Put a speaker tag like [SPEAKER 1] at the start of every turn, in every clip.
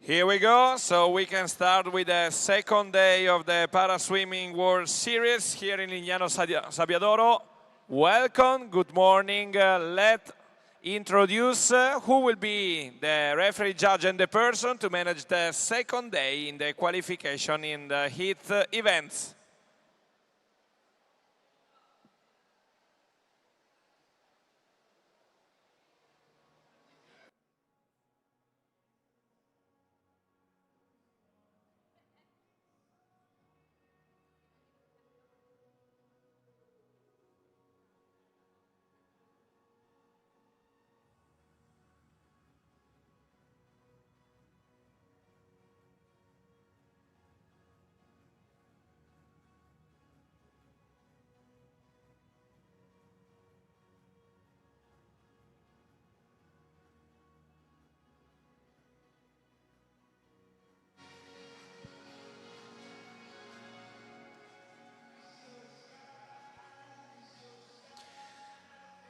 [SPEAKER 1] Here we go, so we can start with the second day of the Para-Swimming World Series here in Lignano Sabbiadoro. Welcome, good morning. Let's introduce who will be the referee, judge, and the person to manage the second day in the qualification in the heat events.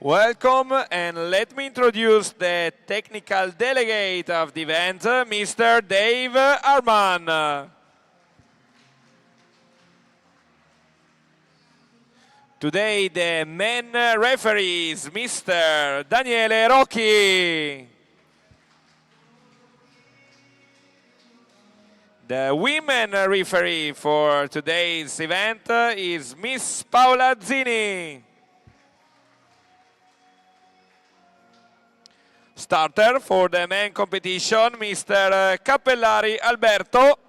[SPEAKER 1] Welcome, and let me introduce the technical delegate of the event, Mr. Dave Arman. Today, the men referee is Mr. Daniele Rocchi. The women referee for today's event is Miss Paola Zini. Starter for the men competition, Mr. Cappellari Alberto.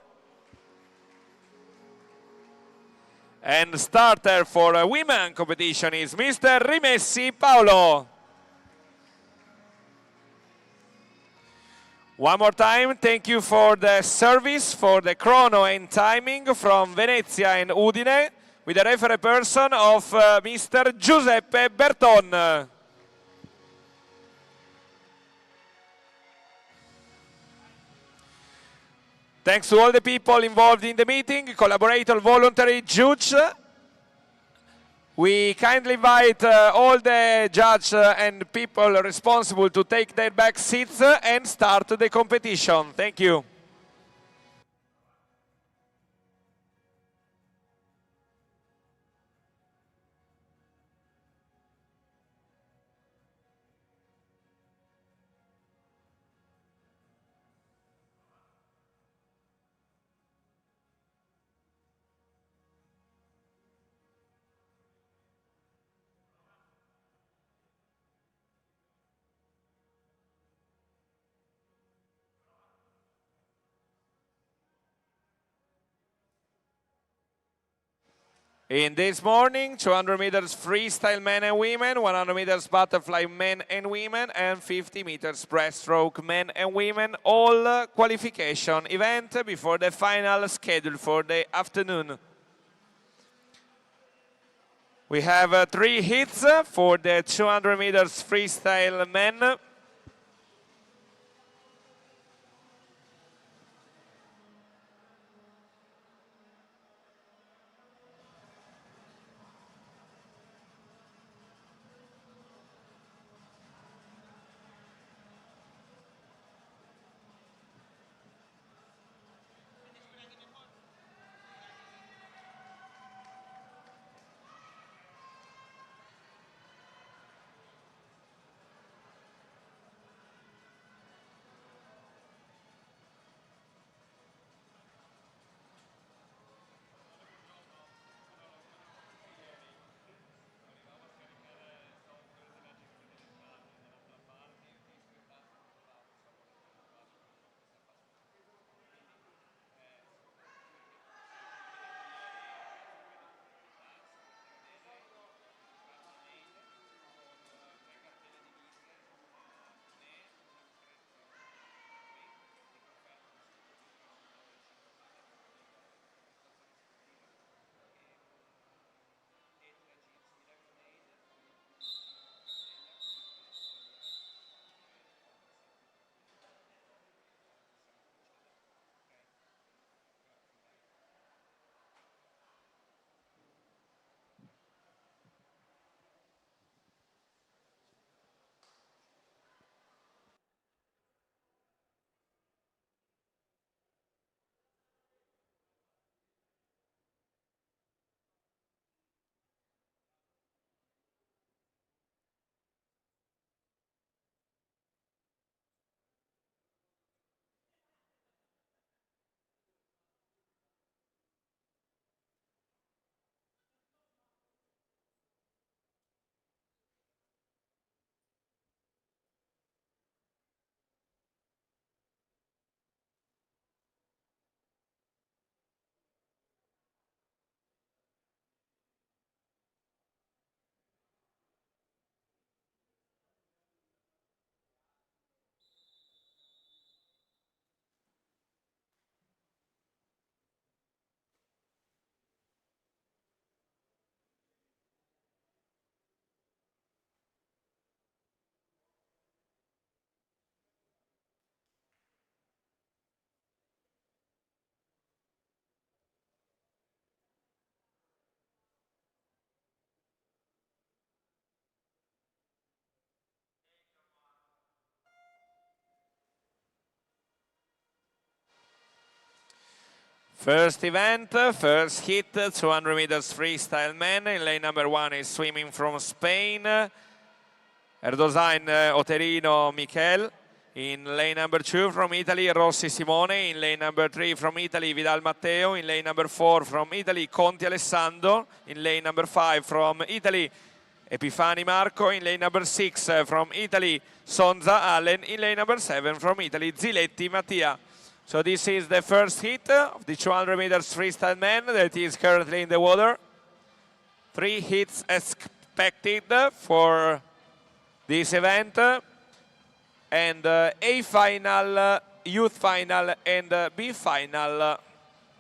[SPEAKER 1] And starter for women competition is Mr. Rimessi Paolo. One more time, thank you for the service, for the chrono and timing from Venezia and Udine, with the referee person of Mr. Giuseppe Berton. Thanks to all the people involved in the meeting, collaborator, voluntary, judge. We kindly invite all the judges and people responsible to take their back seats and start the competition. Thank you. In this morning, 200 meters freestyle men and women, 100 meters butterfly men and women, and 50 meters breaststroke men and women, all qualification event before the final schedule for the afternoon. We have 3 hits for the 200 meters freestyle men. First event, first hit, 200 meters freestyle men. In lane number 1 is swimming from Spain, Erdosain Oterino Michel. In lane number 2 from Italy, Rossi Simone. In lane number 3 from Italy, Vidal Matteo. In lane number 4 from Italy, Conti Alessandro. In lane number 5 from Italy, Epifani Marco. In lane number 6 from Italy, Sonza Allen. In lane number 7 from Italy, Ziletti Mattia. So this is the first hit of the 200 meters freestyle men that is currently in the water. 3 hits expected for this event. And A final, youth final, and B final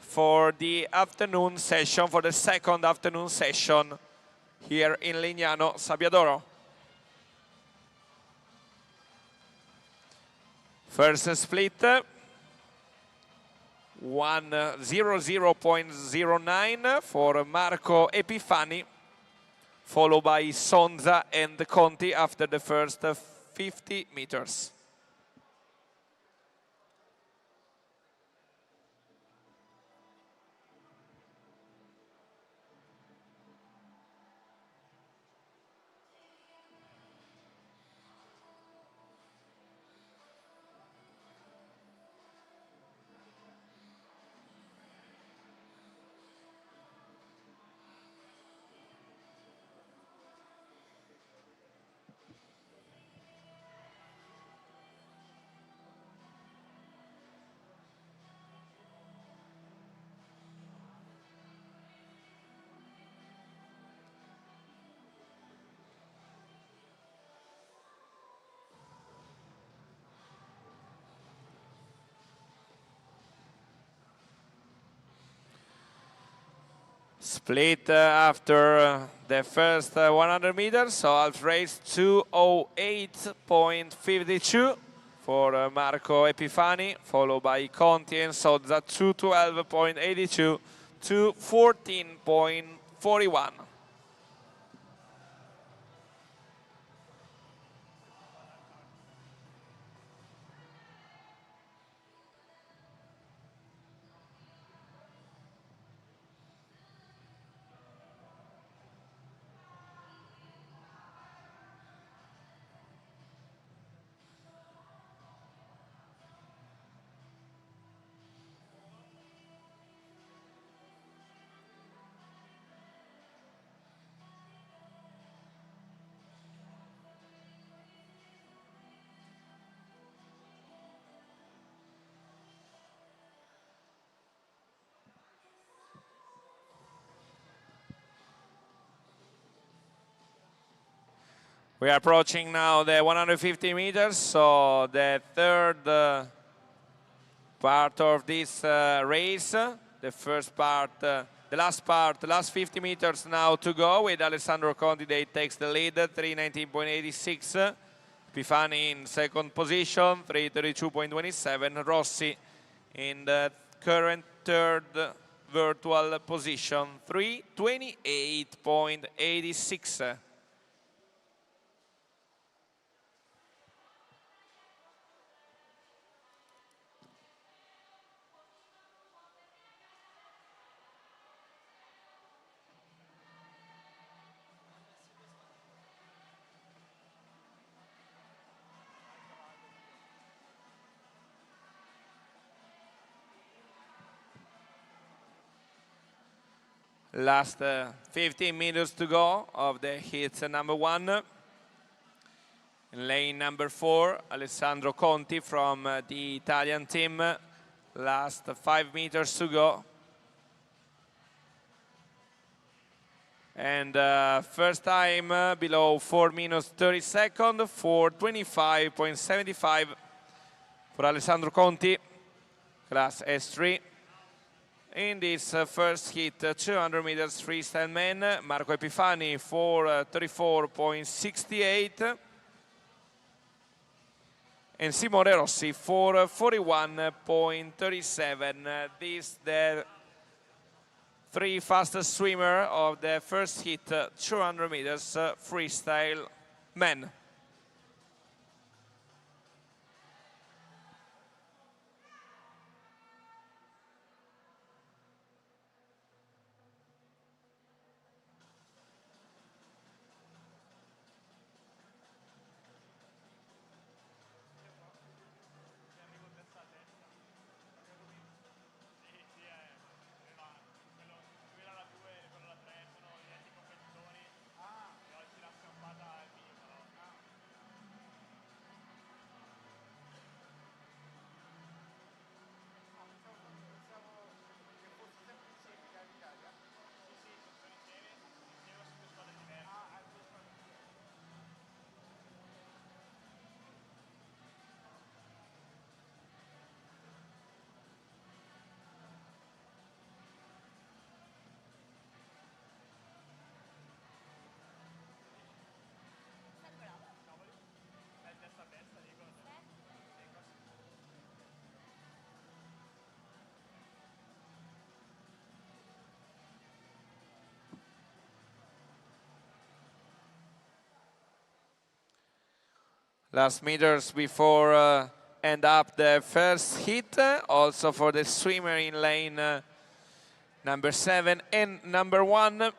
[SPEAKER 1] for the afternoon session, for the second afternoon session here in Lignano, Sabbiadoro. First split. 1:00.09 for Marco Epifani, followed by Sonza and Conti after the first 50 meters. Split after the first 100 meters, so half race 2:08.52 for Marco Epifani, followed by Conti and Sozza 2:12.82 to 14.41. We are approaching now the 150 meters, so the third part of this race. The first part, the last 50 meters now to go, with Alessandro Conti that takes the lead, 3:19.86. Epifani in second position, 3:32.27. Rossi in the current third virtual position, 3:28.86. Last 15 minutes to go of the heat number 1. In lane number 4, Alessandro Conti from the Italian team. Last 5 meters to go. And first time below 4 minutes 30 seconds, 4:25.75 for Alessandro Conti, class S3. In this first hit, 200 meters freestyle men, Marco Epifani for 34.68 and Simone Rossi for 41.37. This the 3 fastest swimmer of the first hit, 200 meters freestyle men. last meters before end up the first hit, also for the swimmer in lane number 7 and number 1.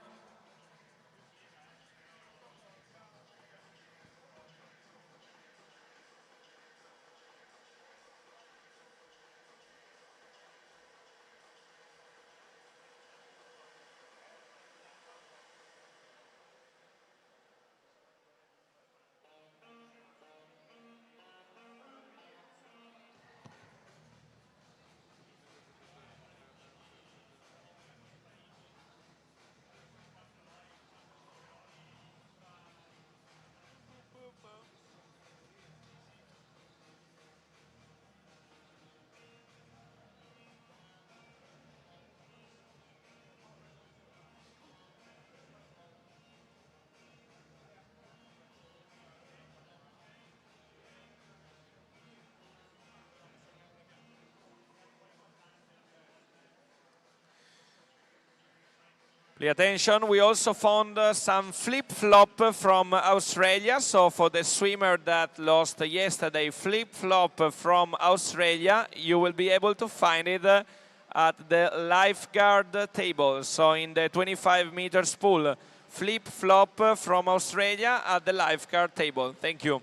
[SPEAKER 1] Pay attention, we also found some flip-flop from Australia. So for the swimmer that lost yesterday, flip-flop from Australia, you will be able to find it at the lifeguard table. So in the 25 meters pool, flip-flop from Australia at the lifeguard table. Thank you.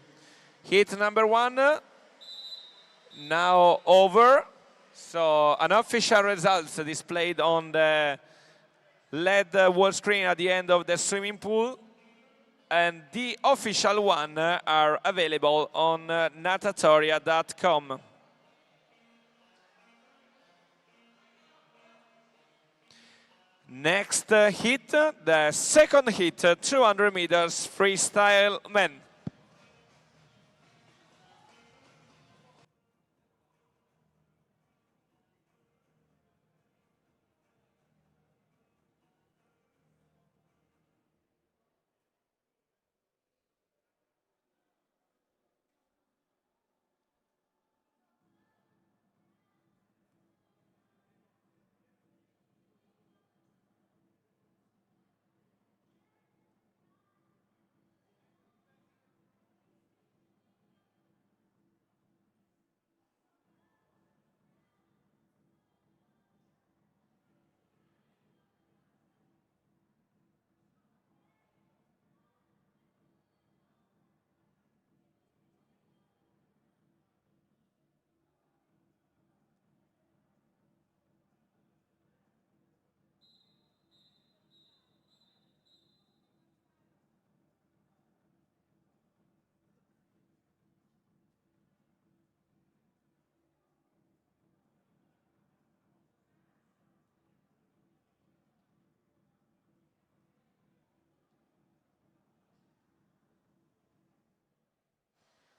[SPEAKER 1] Hit number 1, now over. So unofficial results displayed on the LED wall screen at the end of the swimming pool, and the official one are available on natatoria.com. Next hit, the second hit, 200 meters freestyle men.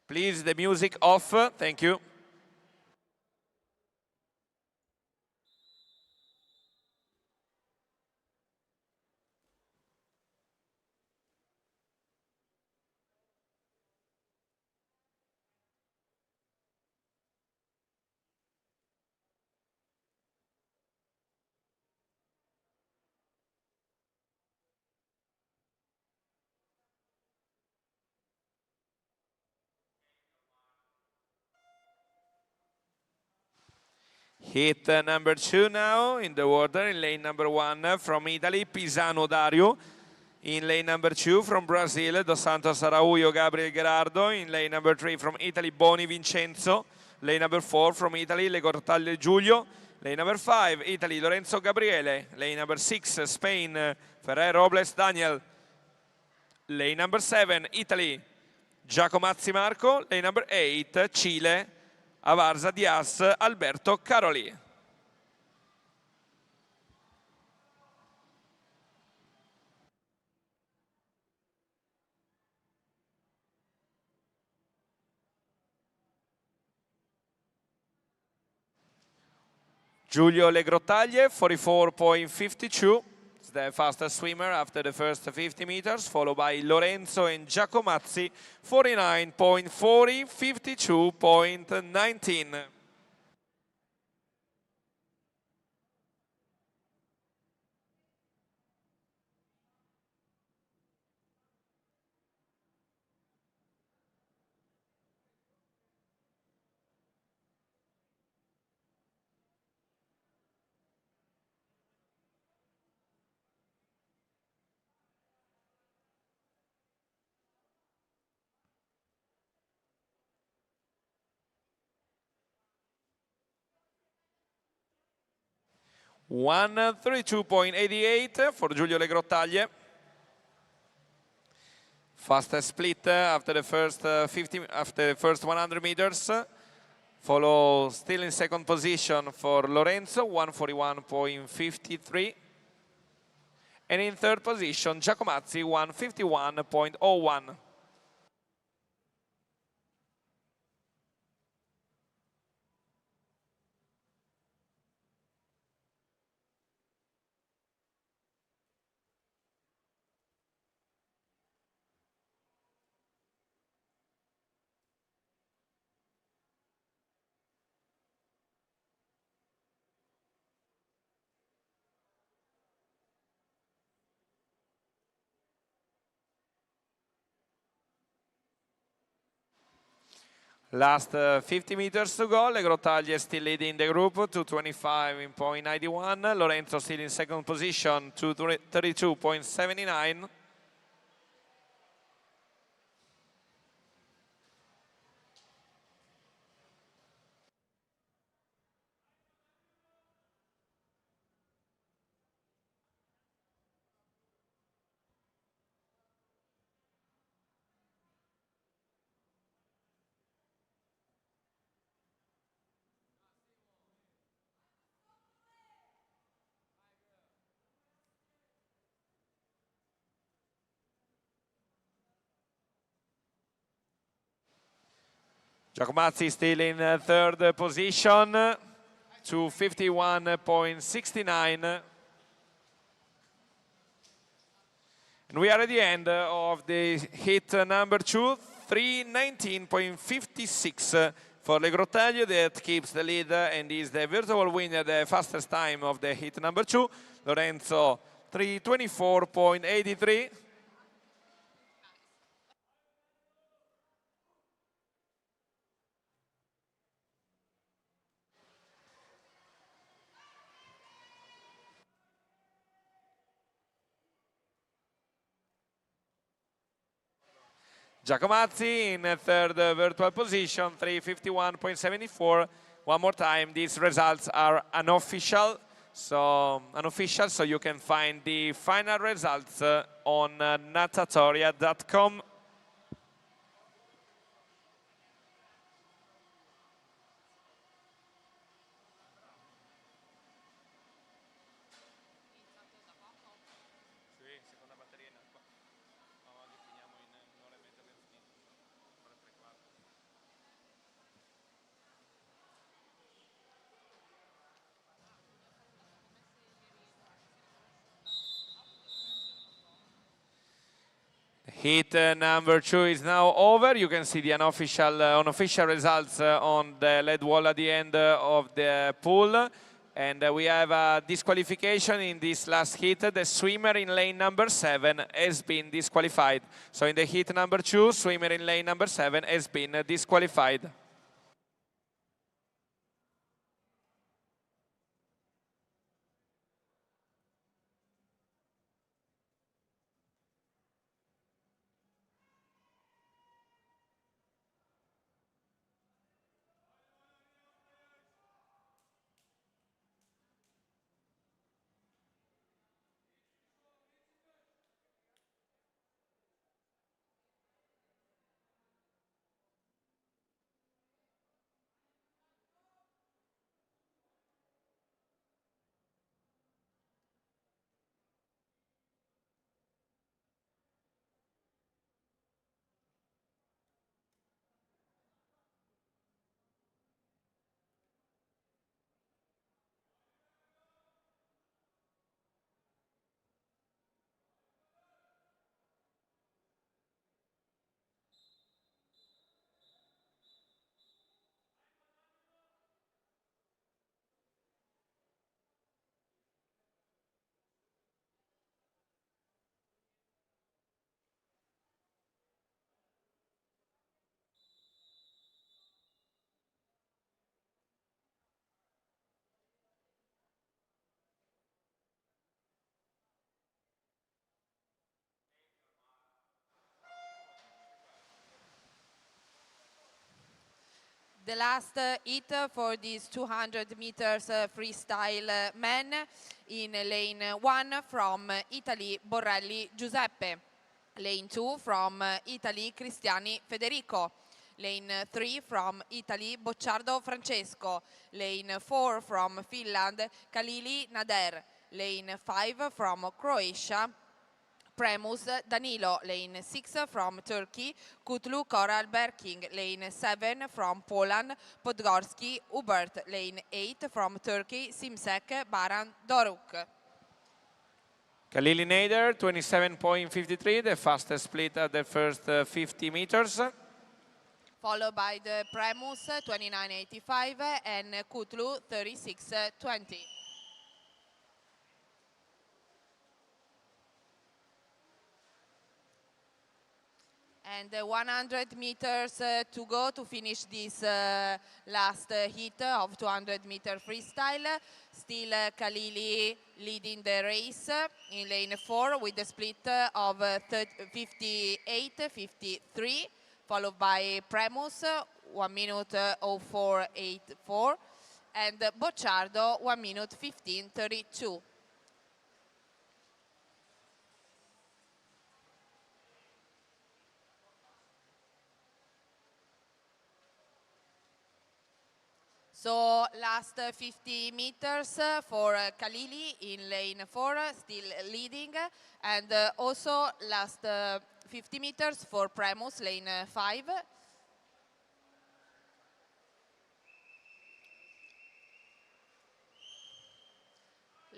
[SPEAKER 1] Please, the music off. Thank you. Hit number 2 now in the water, in lane number 1 from Italy, Pisano Dario. In lane number 2 from Brazil, Dos Santos Araújo Gabriel Gerardo. In lane number 3 from Italy, Boni Vincenzo. Lane number 4 from Italy, Le Cortalle Giulio. Lane number 5, Italy, Lorenzo Gabriele. Lane number 6, Spain, Ferrer Robles Daniel. Lane number 7, Italy, Giacomazzi Marco. Lane number 8, Cile, Avarza Diaz, Alberto Caroli. Giulio Legrottaglie, 44.52. It's the fastest swimmer after the first 50 meters, followed by Lorenzo and Giacomazzi, 49.40, 52.19. 1:32.88 for Giulio Le Grottaglie. Fastest split after the first after the first 100 meters. Follow still in second position for Lorenzo, 1:41.53. And in third position, Giacomazzi, 1:51.01. Last 50 meters to go. Le Grottaglie still leading the group, 2:25.91. Lorenzo still in second position, 2:32.79. Giacomazzi still in third position, 2:51.69. And we are at the end of the hit number 2, 3:19.56 for Le Grottaglie, that keeps the lead and is the virtual winner, the fastest time of the hit number 2. Lorenzo, 3:24.83. Giacomazzi in third virtual position, 3:51.74. One more time, these results are unofficial, so you can find the final results on natatoria.com. Heat number 2 is now over. You can see the unofficial results on the LED wall at the end of the pool. And we have a disqualification in this last heat. The swimmer in lane number 7 has been disqualified. So in the heat number 2, swimmer in lane number 7 has been disqualified.
[SPEAKER 2] The last heat for these 200 meters freestyle men in lane 1 from Italy, Borrelli Giuseppe. Lane 2 from Italy, Cristiani Federico. Lane 3 from Italy, Bocciardo Francesco. Lane 4 from Finland, Kalili Nader. Lane 5 from Croatia, Premus Danilo. Lane 6 from Turkey, Kutlu Koral Berking. Lane 7 from Poland, Podgorski Hubert. Lane 8 from Turkey, Simsek Baran Doruk.
[SPEAKER 1] Kalili Nader, 27.53, the fastest split at the first 50 meters.
[SPEAKER 2] Followed by the Premus 29.85 and Kutlu 36.20. And 100 meters to go to finish this last heat of 200 meter freestyle. Still Kalili leading the race in lane 4 with a split of 58-53, followed by Premus 1 minute 04.84 and Bocciardo 1 minute 15.32. So last 50 meters for Kalili in lane 4, still leading, and also last 50 meters for Premus, lane 5.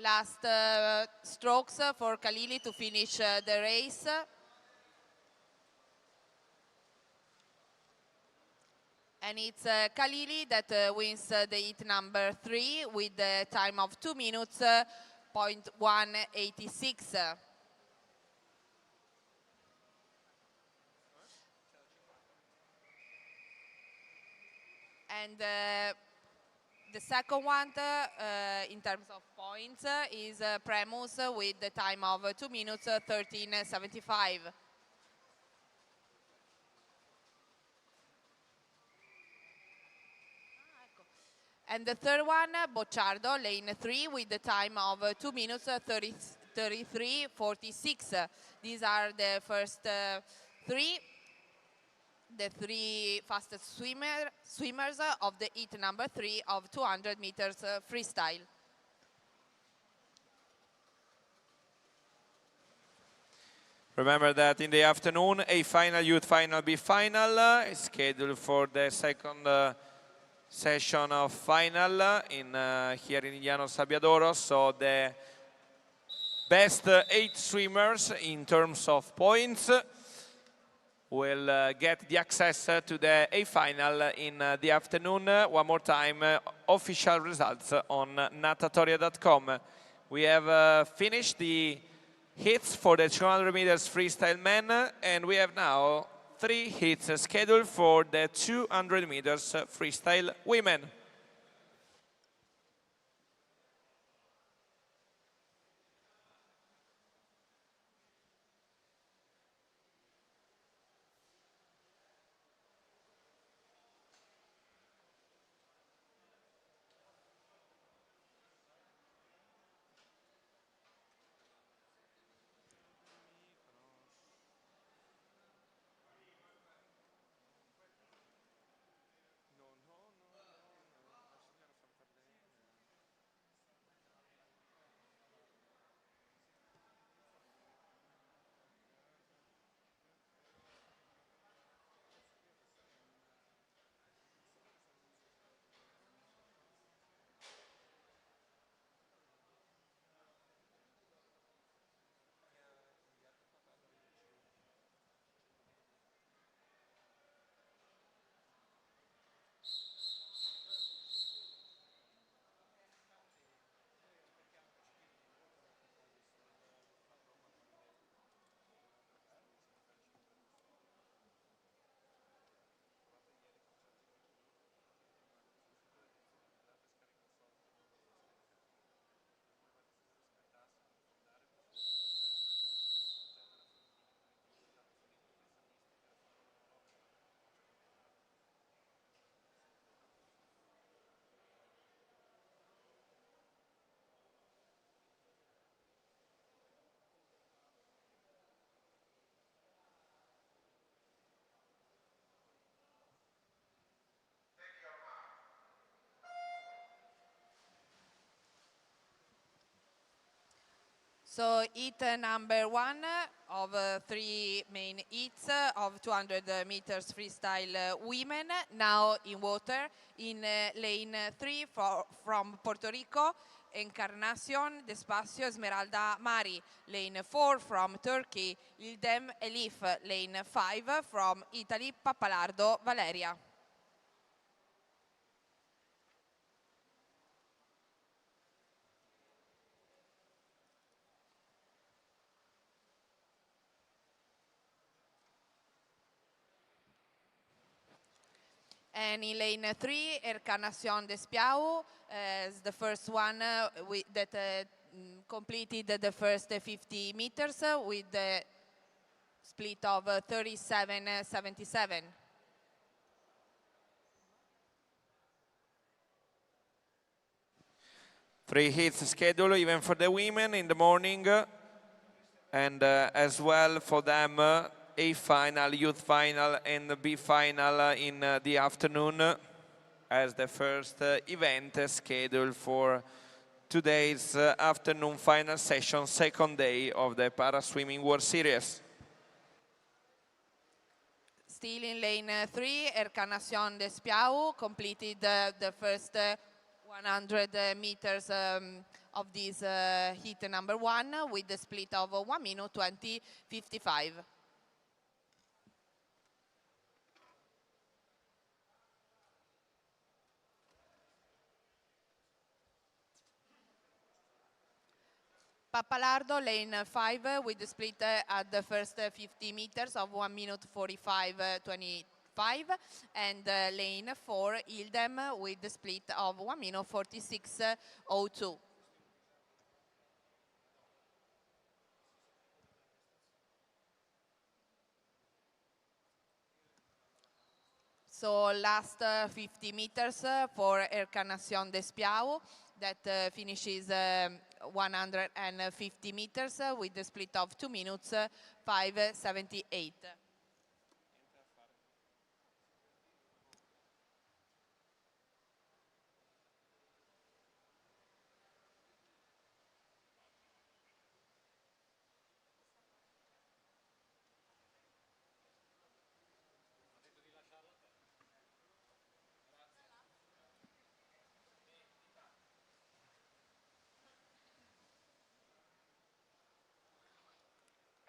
[SPEAKER 2] Last strokes for Kalili to finish the race. And it's Kalili that wins the heat number 3 with the time of 2 minutes, 0.186. And the second one, in terms of points, is Premus with the time of 2 minutes, 13.75. And the third one, Bocciardo, lane 3, with the time of 2 minutes, 33.46. These are the first three. The three fastest swimmers of the heat number 3 of 200 meters freestyle.
[SPEAKER 1] Remember that in the afternoon, A final, youth final, B final is scheduled for the second session of final here in Lignano Sabbiadoro. So the best 8 swimmers in terms of points will get the access to the A final in the afternoon. One more time, official results on natatoria.com. We have finished the hits for the 200 meters freestyle men, and we have now 3 hits scheduled for the 200 meters freestyle women.
[SPEAKER 2] So heat number 1 of 3 main heats of 200 meters freestyle women, now in water, in lane 3 from Puerto Rico, Encarnacion, Despacio, Esmeralda, Mari. Lane 4 from Turkey, Ildem Elif. Lane 5 from Italy, Pappalardo, Valeria. And in lane 3, Encarnacion Despiau is the first one that completed the first 50 meters with the split of 37.77.
[SPEAKER 1] Three hits schedule even for the women in the morning, and as well for them A final, youth final, and B final in the afternoon as the first event scheduled for today's afternoon final session, second day of the Para Swimming World Series.
[SPEAKER 2] Still in lane 3, Encarnacion Despiau completed the first 100 meters of this heat number 1 with the split of 1 minute 20.55. Pappalardo, lane 5, with the split at the first 50 meters of 1 minute 45.25, and lane 4, Ildem, with the split of 1 minute 46.02. So last 50 meters for Encarnacion Despiau that finishes 150 meters with the split of 2 minutes 5.78.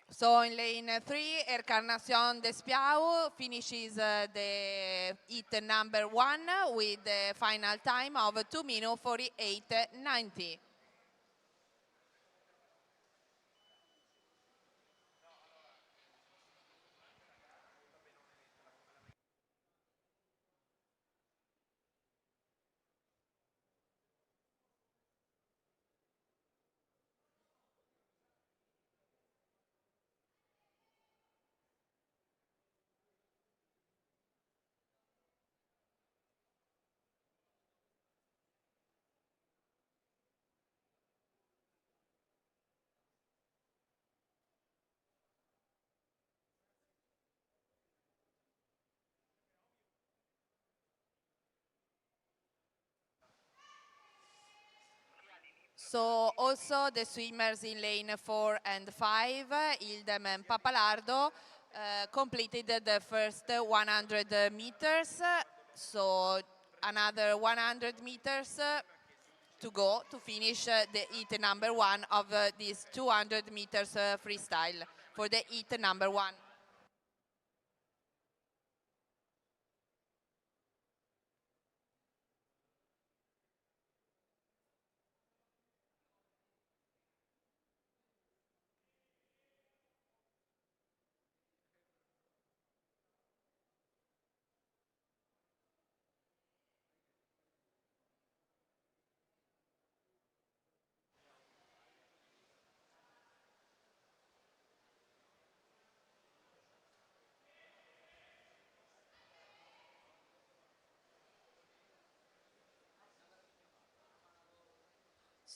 [SPEAKER 2] So in lane 3, Encarnacion Despiau finishes the heat number 1 with the final time of 2 minutes 48.90. So also the swimmers in lane 4 and 5, Ildem and Pappalardo, completed the first 100 meters. So another 100 meters to go to finish the heat number 1 of this 200 meters freestyle for the heat number 1.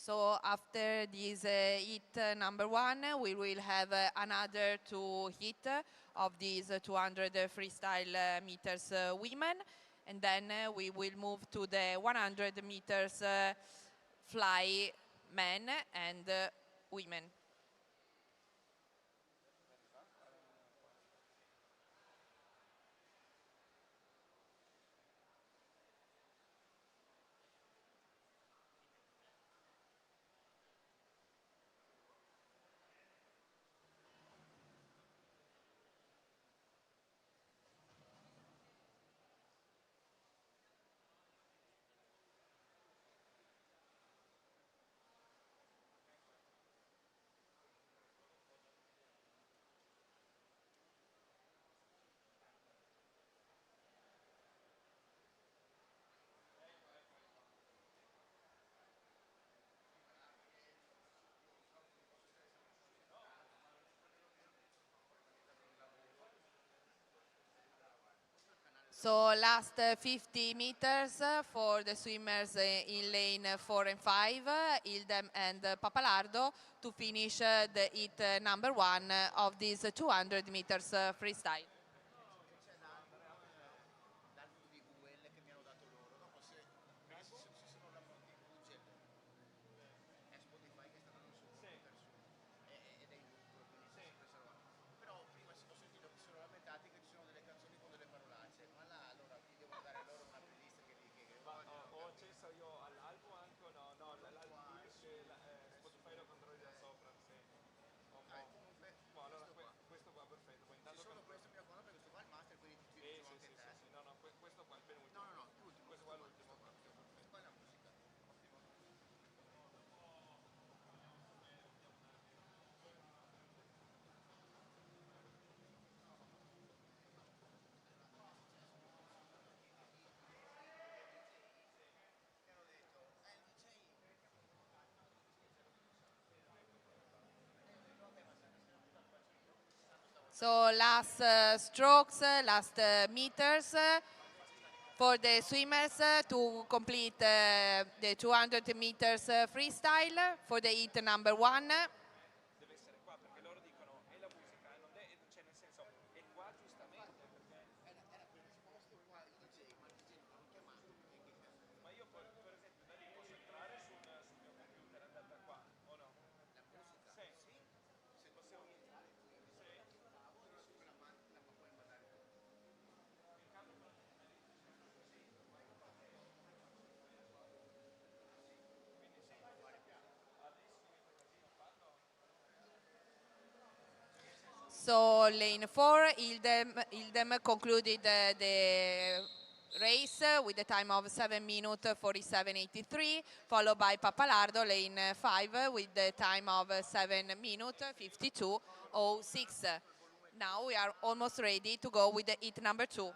[SPEAKER 2] So after this heat number 1, we will have another 2 heat of these 200 freestyle meters women, and then we will move to the 100 meters fly men and women. So last 50 meters for the swimmers in lane 4 and 5, Ildem and Papalardo, to finish the heat number 1 of this 200 meters freestyle. So last strokes, last meters for the swimmers to complete the 200 meters freestyle for the heat number 1. So lane 4, Ildem concluded the race with a time of 7 minutes 47.83, followed by Papalardo, lane 5, with the time of 7 minutes 52.06. Now we are almost ready to go with the heat number 2.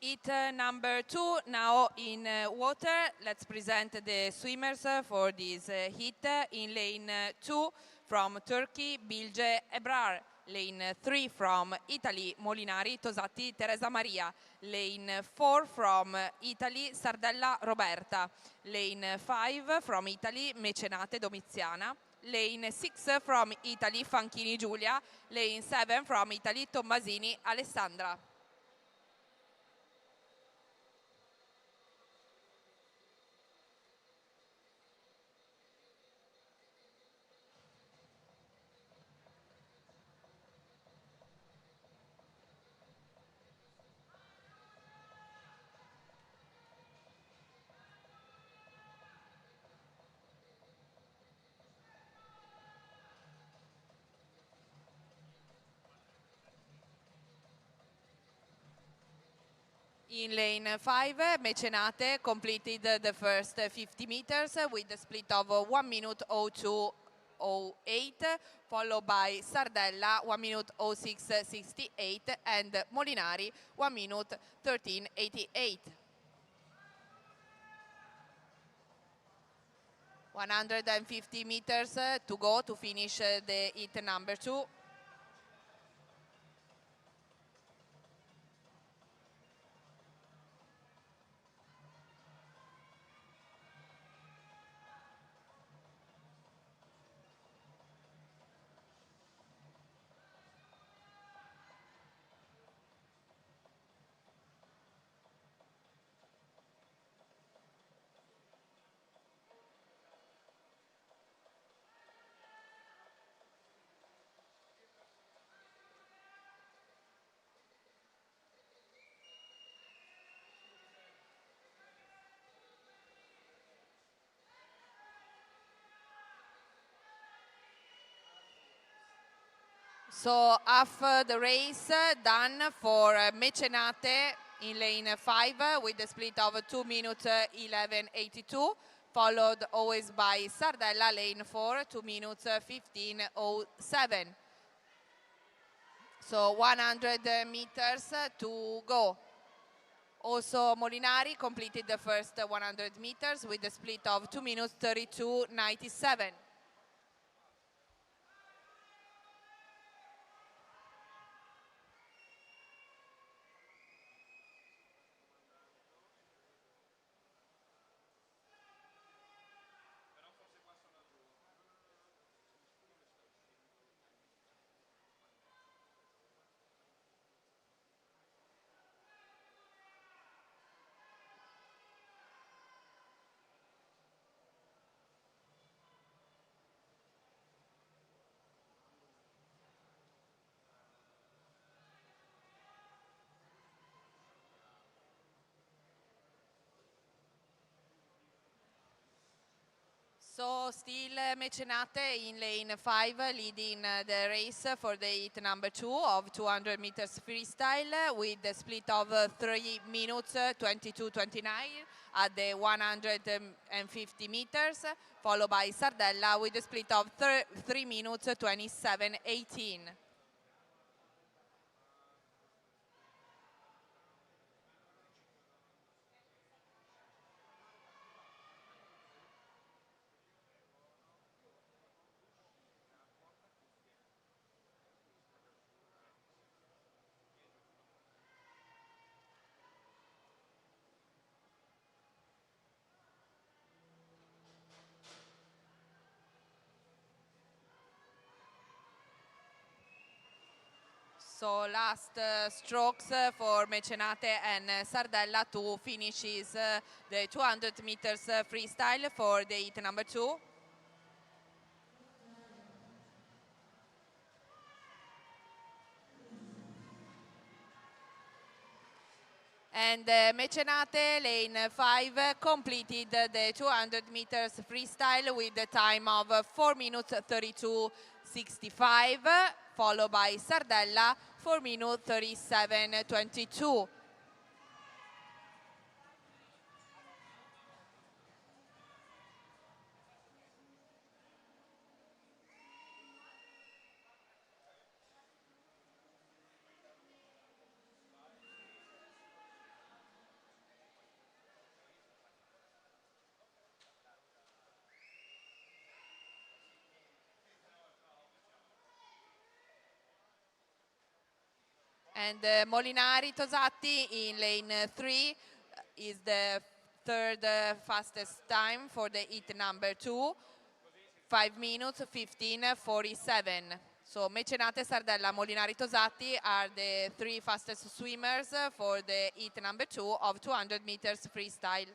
[SPEAKER 2] Heat number 2, now in water. Let's present the swimmers for this heat. In lane 2 from Turkey, Bilge Ebrar. Lane 3 from Italy, Molinari Tosatti Teresa Maria. Lane 4 from Italy, Sardella Roberta. Lane 5 from Italy, Mecenate Domiziana. Lane 6 from Italy, Fanchini Giulia. Lane 7 from Italy, Tommasini Alessandra. In lane 5, Mecenate completed the first 50 meters with a split of 1 minute 02:08, followed by Sardella 1 minute 06:68 and Molinari 1 minute 13:88. 150 meters to go to finish the heat number 2. So half the race done for Mecenate in lane 5 with a split of 2 minutes 11:82, followed always by Sardella lane 4 2 minutes 15:07. So 100 meters to go. Also Molinari completed the first 100 meters with a split of 2 minutes 32:97. So still Mecenate in lane 5 leading the race for the heat number 2 of 200 meters freestyle with a split of 3 minutes 22:29 at the 150 meters, followed by Sardella with a split of 3 minutes 27:18. So last strokes for Mecenate and Sardella to finish the 200 meters freestyle for the heat number 2. And Mecenate lane 5 completed the 200 meters freestyle with a time of 4 minutes 32:65, followed by Sardella 4 minutes 37:22. And Molinari Tosatti in lane 3 is the third fastest time for the heat number 2, 5 minutes 15:47. So Mecenate, Sardella, Molinari Tosatti are the 3 fastest swimmers for the heat number 2 of 200 meters freestyle.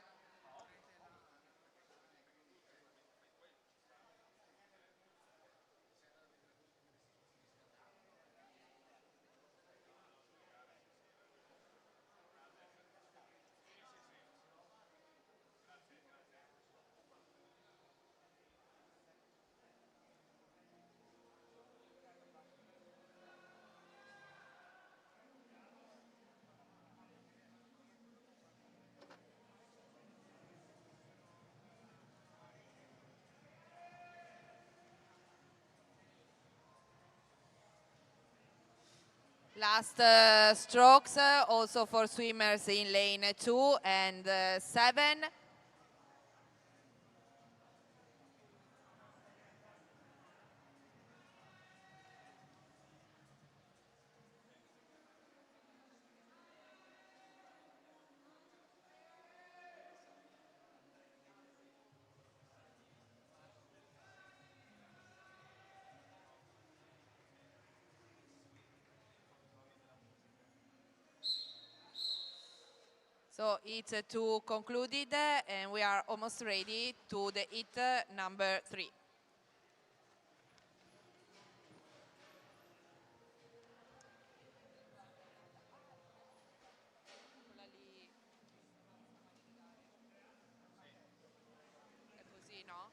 [SPEAKER 2] Last strokes also for swimmers in lane 2 and 7. So it's 2 concluded and we are almost ready to the hit number 3. È così, no?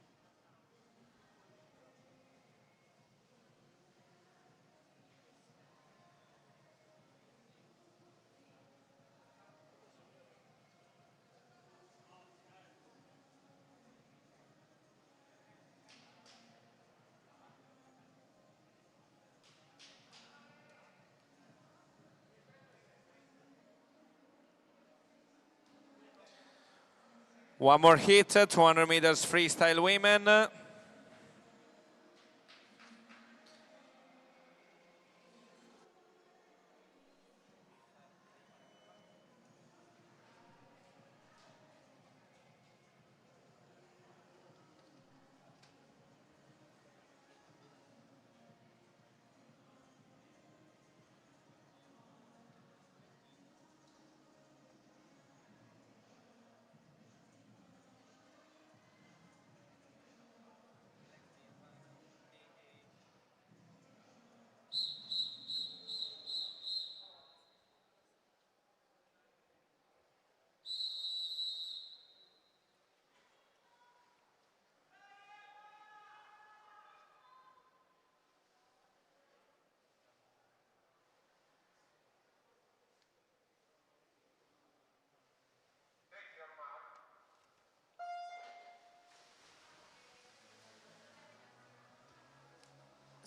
[SPEAKER 1] One more hit, 200 meters freestyle women.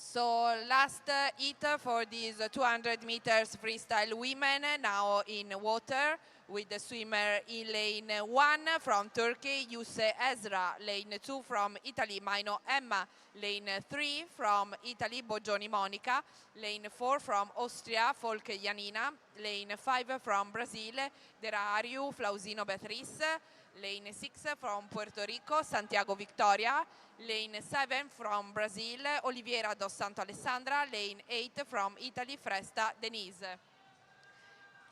[SPEAKER 2] So last hit for these 200 meters freestyle women, now in water, with the swimmer in lane 1 from Turkey, Yuse Ezra, lane 2 from Italy, Maino Emma, lane 3 from Italy, Boggioni Monica, lane 4 from Austria, Folke Janina, lane 5 from Brazil, Derariu Flausino Beatriz, lane 6 from Puerto Rico, Santiago Victoria, lane 7 from Brazil, Oliviera dos Santo Alessandra, lane 8 from Italy, Fresta Denise.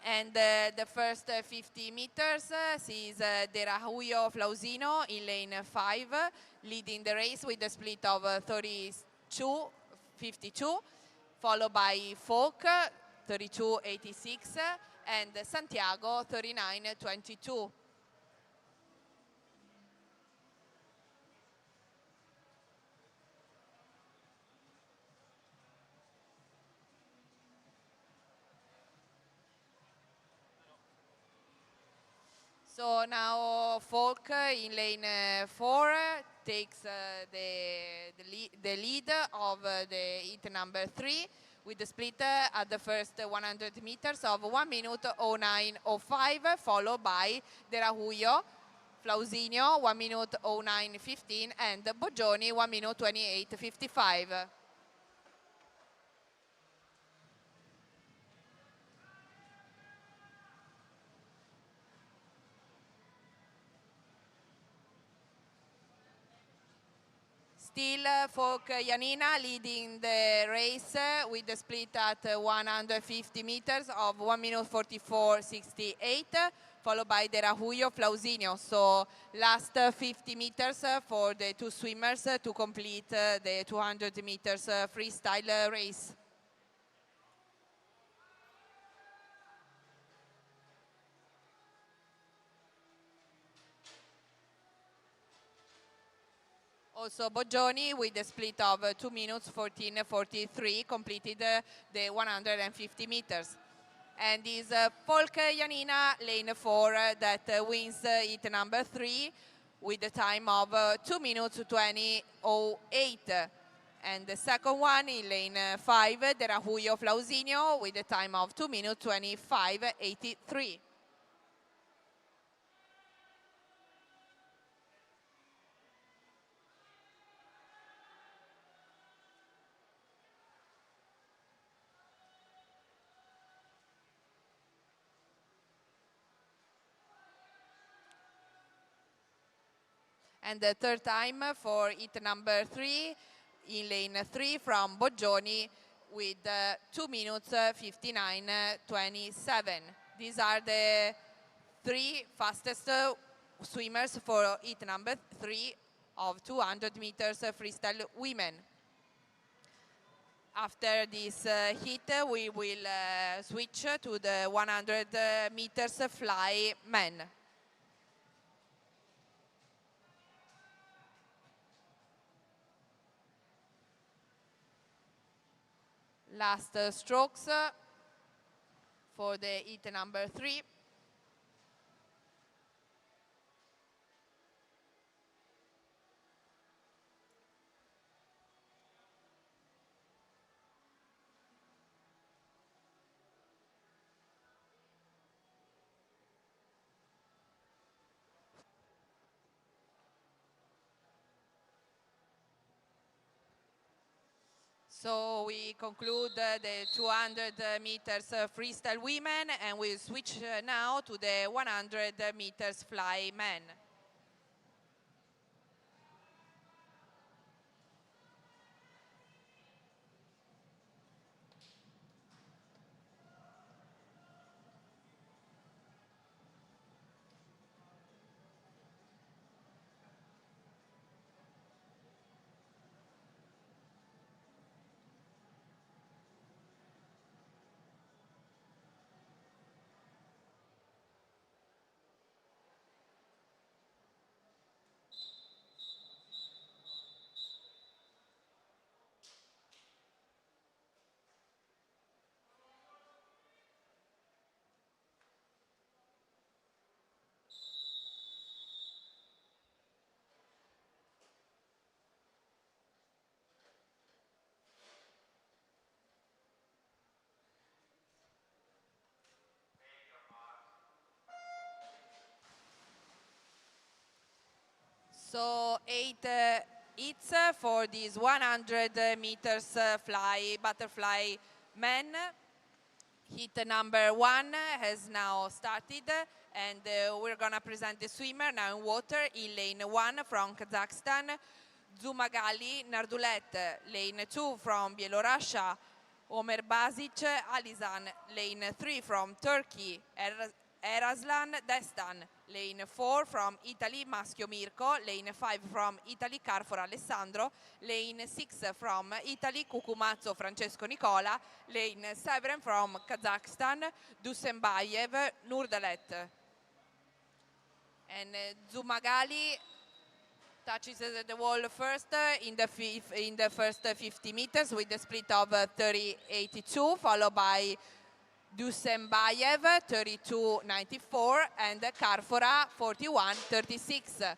[SPEAKER 2] And the first 50 meters sees Derahuyo Flausino in lane 5, leading the race with a split of 32-52, followed by Folk 32-86 and Santiago 39-22. So now Folk in lane 4 takes the lead of the hit number 3 with the split at the first 100 meters of 1 minute 09.05, followed by Derahuyo, Flausinio 1 minute 09.15 and Boggioni 1 minute 28.55. Still Folk Janina leading the race with the split at 150 meters of 1 minute 44.68, followed by Derahuyo Flausinio. So last 50 meters for the two swimmers to complete the 200 meters freestyle race. Also Boggioni with a split of 2 minutes 14.43 completed the 150 meters. And is Folke Janina, lane 4, that wins hit number 3 with a time of 2 minutes 20.08. And the second one in lane 5, Derahuyo Flausinio, with a time of 2 minutes 25.83. And the third time for heat number 3 in lane 3 from Boggioni with 2 minutes 59.27. These are the 3 fastest swimmers for heat number 3 of 200 meters freestyle women. After this heat, we will switch to the 100 meters fly men. Last strokes for the heat number 3. So we conclude the 200 meters freestyle women, and we switch now to the 100 meters fly men. So 8 hits for these 100 meters butterfly men. Heat number 1 has now started, and we're gonna present the swimmer now in water in lane 1 from Kazakhstan, Zumagali Nardulet. Lane 2 from Bielorussia, Omer Basic Alizan. Lane 3 from Turkey, Eraslan Destan. Lane 4 from Italy, Maschio Mirko. Lane 5 from Italy, Carfor Alessandro. Lane 6 from Italy, Cucumazzo Francesco Nicola. Lane 7 from Kazakhstan, Dusenbayev Nurdalet. And Zumagali touches the wall first in the first 50 meters with a split of 30.82, followed by Dusenbayev 32.94 and Carfora 41.36.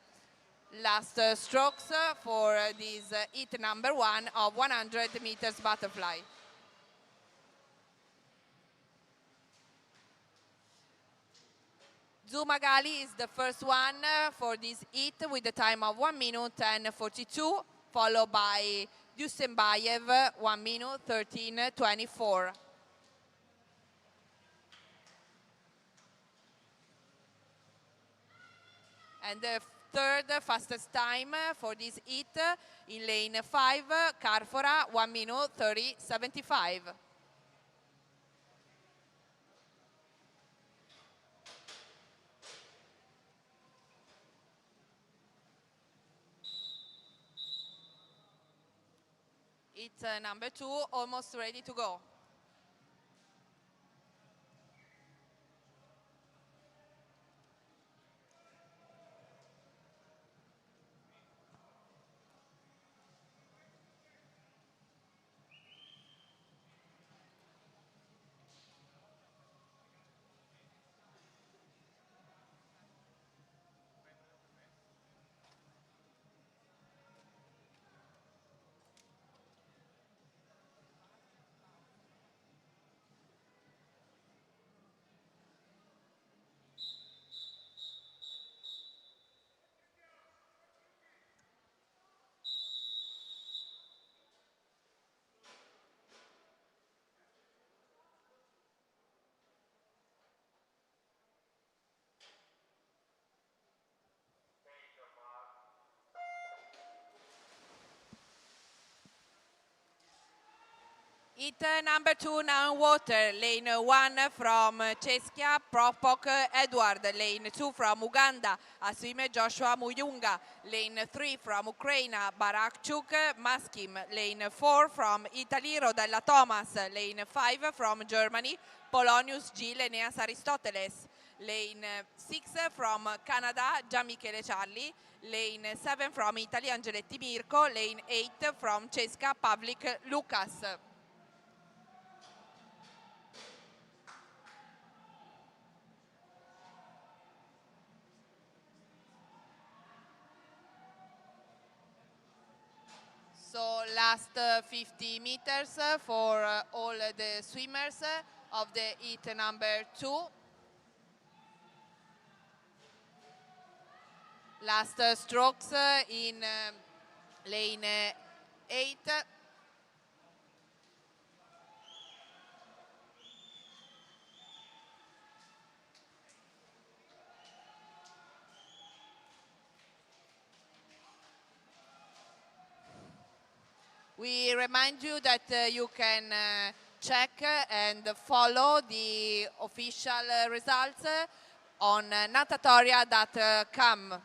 [SPEAKER 2] Last strokes for this heat number 1 of 100 meters butterfly. Zumagali is the first one for this heat with a time of 1 minute 10:42, followed by Dusenbayev 1 minute 13:24. And the third fastest time for this heat in lane 5, Carfora 1 minute 30:75. It's number 2, almost ready to go. Heat number 2 now in water, lane 1 from Czechia, Propok Edward, lane 2 from Uganda, a swimmer Joshua Muyunga, lane 3 from Ukraine, Barakchuk Maskim, lane 4 from Italy, Rodella Thomas, lane 5 from Germany, Polonius G. Leneas Aristoteles, lane 6 from Canada, Gianmichele Charli, lane 7 from Italy, Angeletti Mirko, lane 8 from Czechia, Pavlik Lucas. So last 50 meters for all the swimmers of the heat number 2. Last strokes in lane 8. We remind you that you can check and follow the official results on natatoria.com.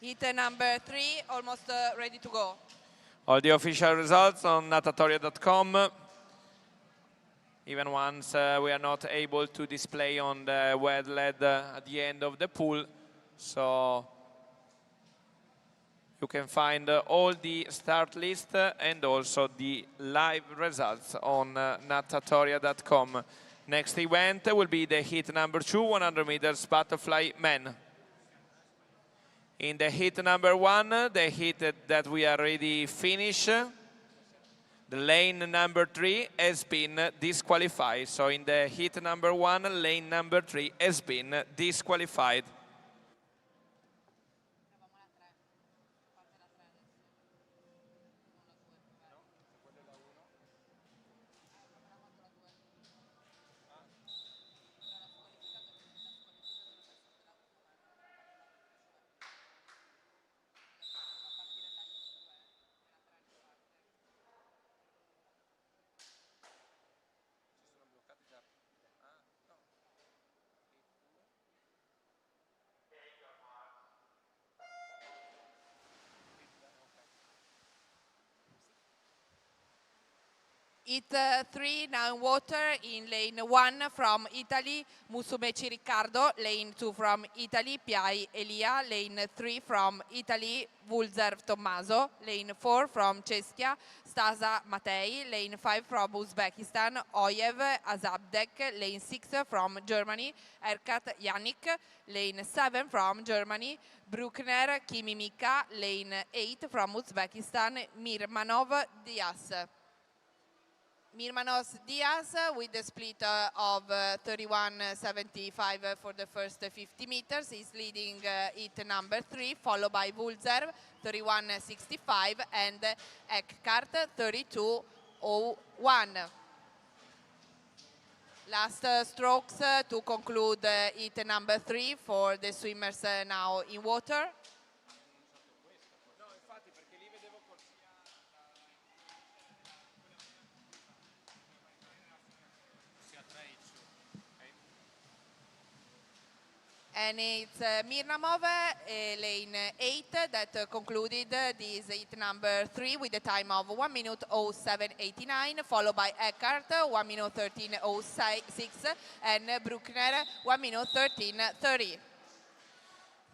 [SPEAKER 2] Heat number 3, almost ready to go.
[SPEAKER 1] All the official results on natatoria.com. Even once we are not able to display on the wet LED at the end of the pool. So you can find all the start list and also the live results on natatoria.com. Next event will be the heat number 2, 100 meters butterfly men. In the heat number 1, the heat that we already finished, the lane number 3 has been disqualified. So in the heat number 1, lane number 3 has been disqualified.
[SPEAKER 2] Heat 3 now in water in lane 1 from Italy, Musumeci Riccardo, lane 2 from Italy, Piai Elia, lane 3 from Italy, Vulzer Tommaso, lane 4 from Czechia, Stasa Matei, lane 5 from Uzbekistan, Oyev Azabdek, lane 6 from Germany, Erkat Yannick, lane 7 from Germany, Bruckner Kimimika, lane 8 from Uzbekistan, Mirmanov Diaz. Mirmanos Diaz with the split of 31.75 for the first 50 meters is leading heat number 3, followed by Vulzer 31.65 and Eckhart 32.01. Last strokes to conclude heat number 3 for the swimmers now in water. And it's Mirnamov, lane 8, that concluded this heat number 3 with a time of 1 minute 07.89, followed by Eckhart, 1 minute 13.06, and Bruckner, 1 minute 13.30.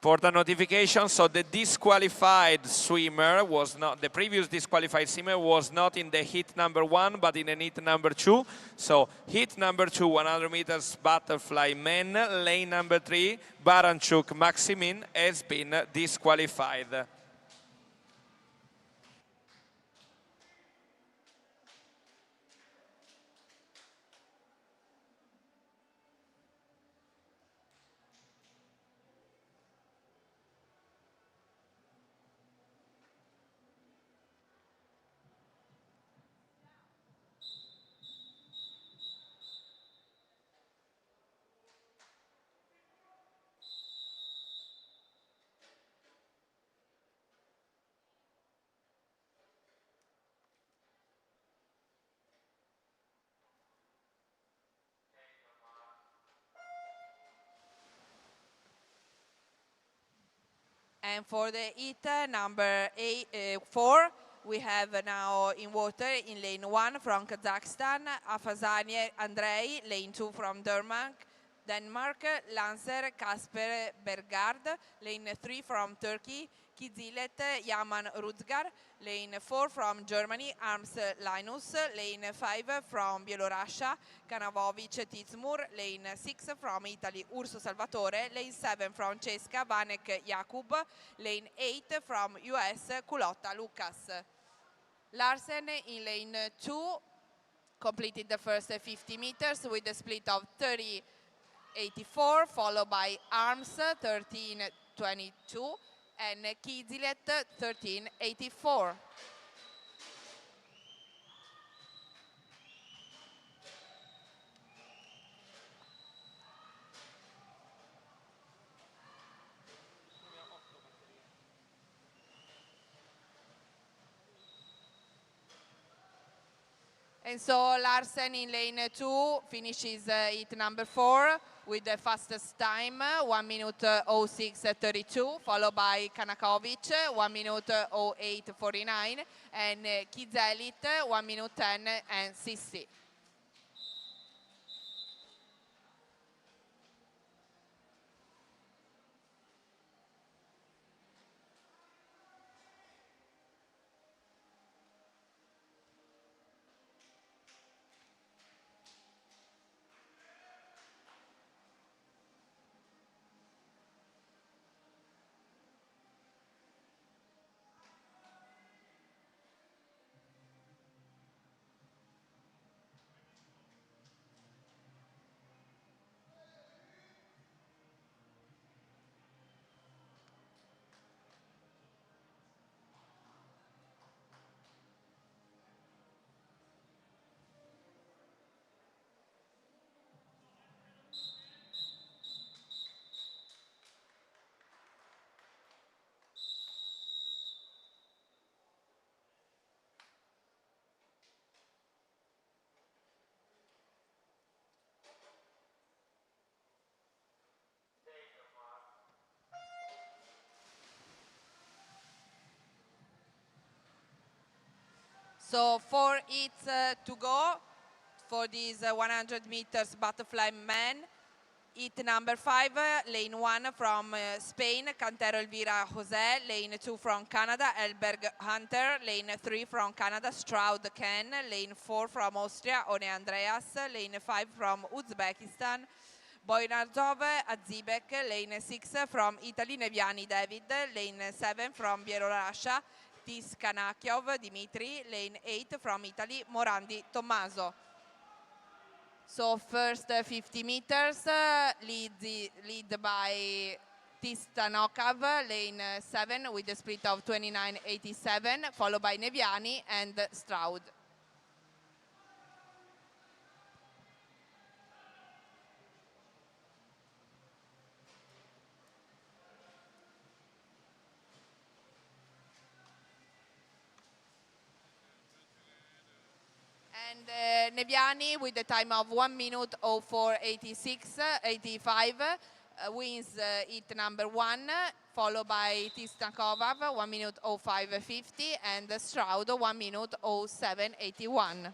[SPEAKER 1] Important notification, so the disqualified swimmer was not, the previous disqualified swimmer was not in the heat number 1, but in the heat number 2. So heat number 2, 100 meters butterfly men, lane number 3, Baranchuk Maximin has been disqualified.
[SPEAKER 2] And for the heat number 4, we have now in water in lane 1 from Kazakhstan, Afazani Andrei, lane 2 from Denmark, Lancer Kasper Bergard, lane 3 from Turkey, Kizilet Yaman Rudzgar, lane 4 from Germany, Arms Linus, lane 5 from Bielorussia, Kanavovic Tizmur, lane 6 from Italy, Urso Salvatore, lane 7 from Cesca, Vanek Jakub, lane 8 from US, Culotta Lucas. Larsen in lane 2 completed the first 50 meters with a split of 30.84, followed by Arms 13.22 and Kizilet 13.84. And so Larsen in lane 2 finishes heat number 4 with the fastest time, 1 minute 06.32, followed by Kanakovic, 1 minute 08.49, and Kizelit, 1 minute 10 and 60. So 4 heats to go for these 100 meters butterfly men. Heat number 5, lane 1 from Spain, Cantero Elvira Jose, lane 2 from Canada, Elberg Hunter, lane 3 from Canada, Stroud Ken, lane 4 from Austria, One Andreas, lane 5 from Uzbekistan, Boynarzov Azibek, lane 6 from Italy, Neviani David, lane 7 from Bielorussia, Tiskanakyov Dimitri, lane 8 from Italy, Morandi Tommaso. So first 50 meters, lead by Tistanokov, lane 7 with a split of 29.87, followed by Neviani and Stroud. And Neviani with a time of 1 minute 04.85 wins heat number 1, followed by Tistankov 1 minute 05.50 and Stroud 1 minute 07.81.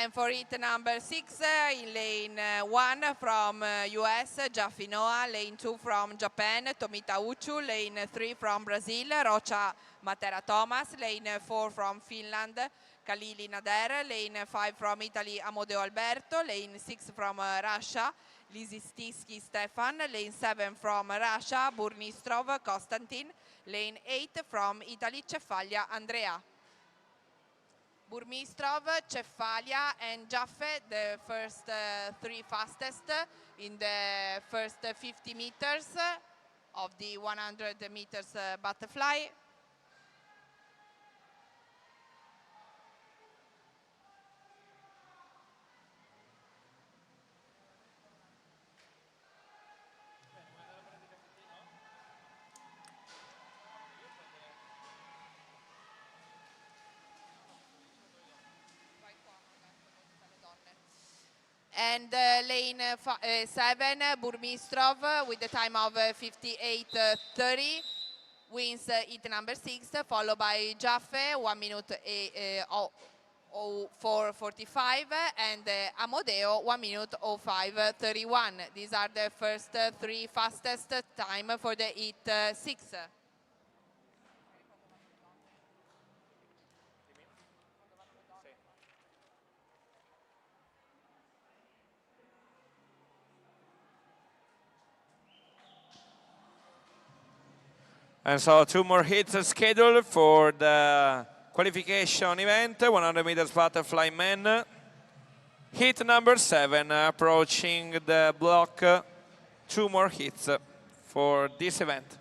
[SPEAKER 2] And for heat number 6, in lane 1 from US, Jaffi Noah, lane 2 from Japan, Tomita Uchu, lane 3 from Brazil, Rocha Matera Thomas, lane 4 from Finland, Khalili Nader, lane 5 from Italy, Amodeo Alberto, lane 6 from Russia, Lisistiski Stefan, lane 7 from Russia, Burmistrov Konstantin, lane 8 from Italy, Cefaglia Andrea. Burmistrov, Cefaglia and Jaffe, the first 3 fastest in the first 50 meters of the 100 meters butterfly. And lane 7, Burmistrov with the time of 58:30 wins heat number 6, followed by Jaffe 1 minute 04:45 and Amodeo 1 minute 05:31. These are the first 3 fastest time for the heat 6.
[SPEAKER 1] And so 2 more hits scheduled for the qualification event, 100 meters butterfly men. Hit number 7 approaching the block, 2 more hits for this event.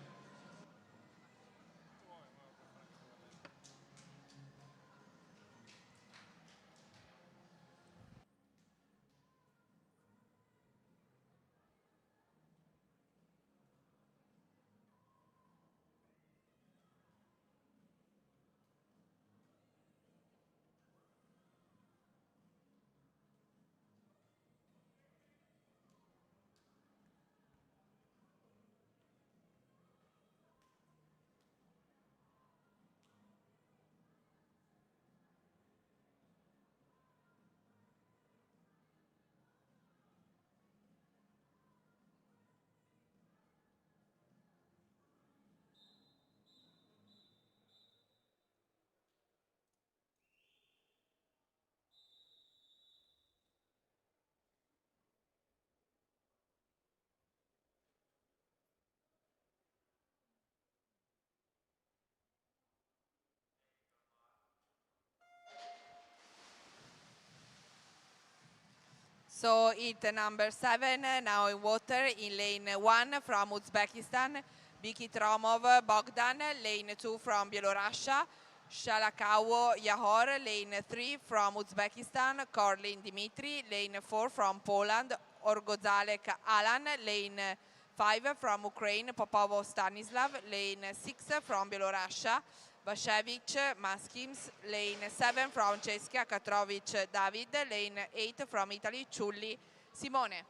[SPEAKER 2] So heat number 7, now in water, in lane 1 from Uzbekistan, Bikitromov Bogdan, lane 2 from Belarusia, Shalakawo Yahor, lane 3 from Uzbekistan, Korlin Dmitry, lane 4 from Poland, Orgozalek Alan, lane 5 from Ukraine, Popovo Stanislav, lane 6 from Belarusia, Vashevich Maskims, lane 7 from Cesca Katrovic David, lane 8 from Italy, Ciulli Simone.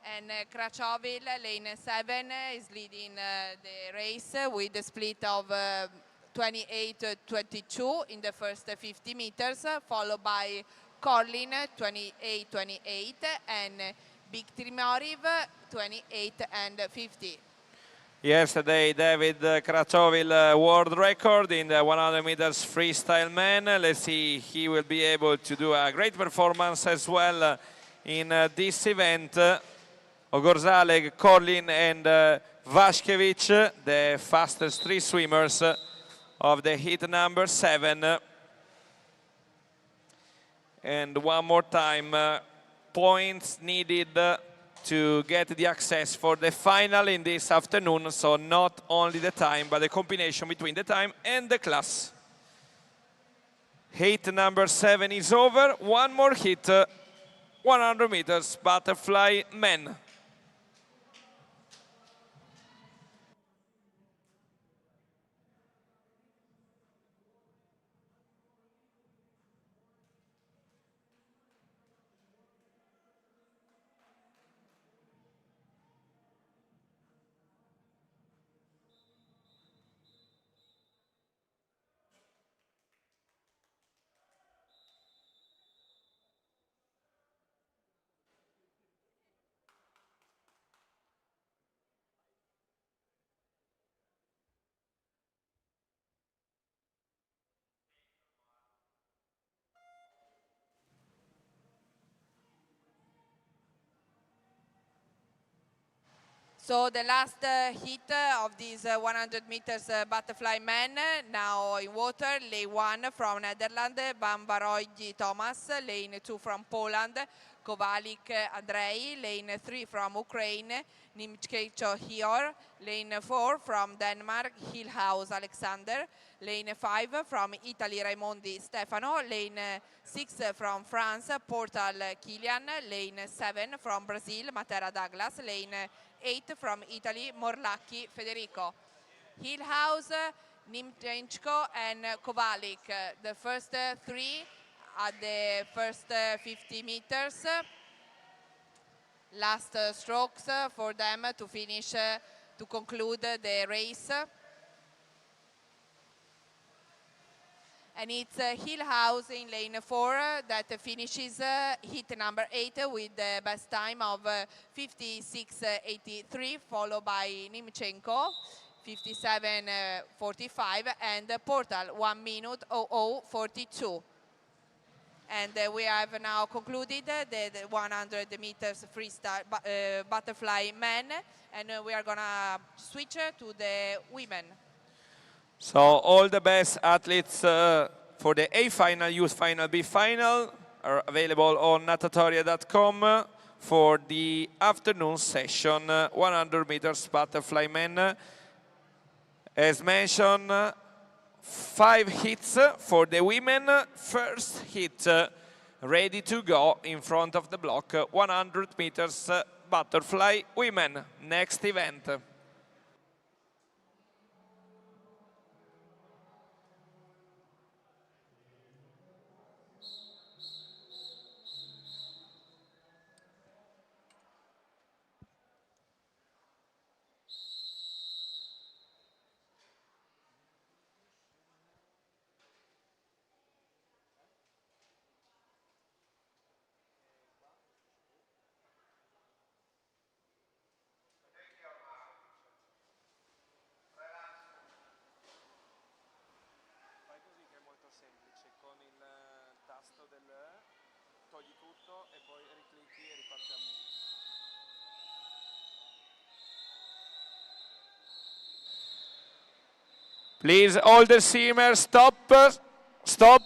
[SPEAKER 2] And Krachovil, lane 7, is leading the race with a split of 28-22 in the first 50 meters, followed by Korlin 28-28 and Biktrimoriv 28-50.
[SPEAKER 1] Yesterday, David Krachovil world record in the 100 meters freestyle man. Let's see, he will be able to do a great performance as well in this event. Ogorzalek, Korlin and Vashkevich, the fastest 3 swimmers of the heat number 7. And one more time, points needed to get the access for the final in this afternoon, so not only the time, but the combination between the time and the class. Heat number 7 is over. One more hit, 100 meters butterfly men.
[SPEAKER 2] So the last heat of these 100 meters butterfly men, now in water, lane 1 from Netherlands, Van Barooij Thomas, lane 2 from Poland, Kowalik Andrei, lane 3 from Ukraine, Nimchkecho Hior, lane 4 from Denmark, Hillhouse Alexander, lane 5 from Italy, Raimondi Stefano, lane 6 from France, Portal Kilian, lane 7 from Brazil, Matera Douglas, lane 8 from Italy, Morlacchi Federico. Hillhouse, Nimchenko and Kowalik, the first 3 at the first 50 meters. Last strokes for them to finish, to conclude the race. And it's Hillhouse in lane 4 that finishes heat number 8 with the best time of 56.83, followed by Nimchenko 57.45 and Portal 1 minute 00.42. And we have now concluded the 100 meters freestyle butterfly men, and we are gonna switch to the women.
[SPEAKER 1] So all the best athletes for the A final, youth final, B final are available on natatoria.com for the afternoon session, 100 meters butterfly men. As mentioned, 5 hits for the women. First hit ready to go in front of the block, 100 meters butterfly women. Next event. Semplice, con il tasto del togli tutto e poi riclicchi e riparte a me. Please, all the simmers, stop, stop.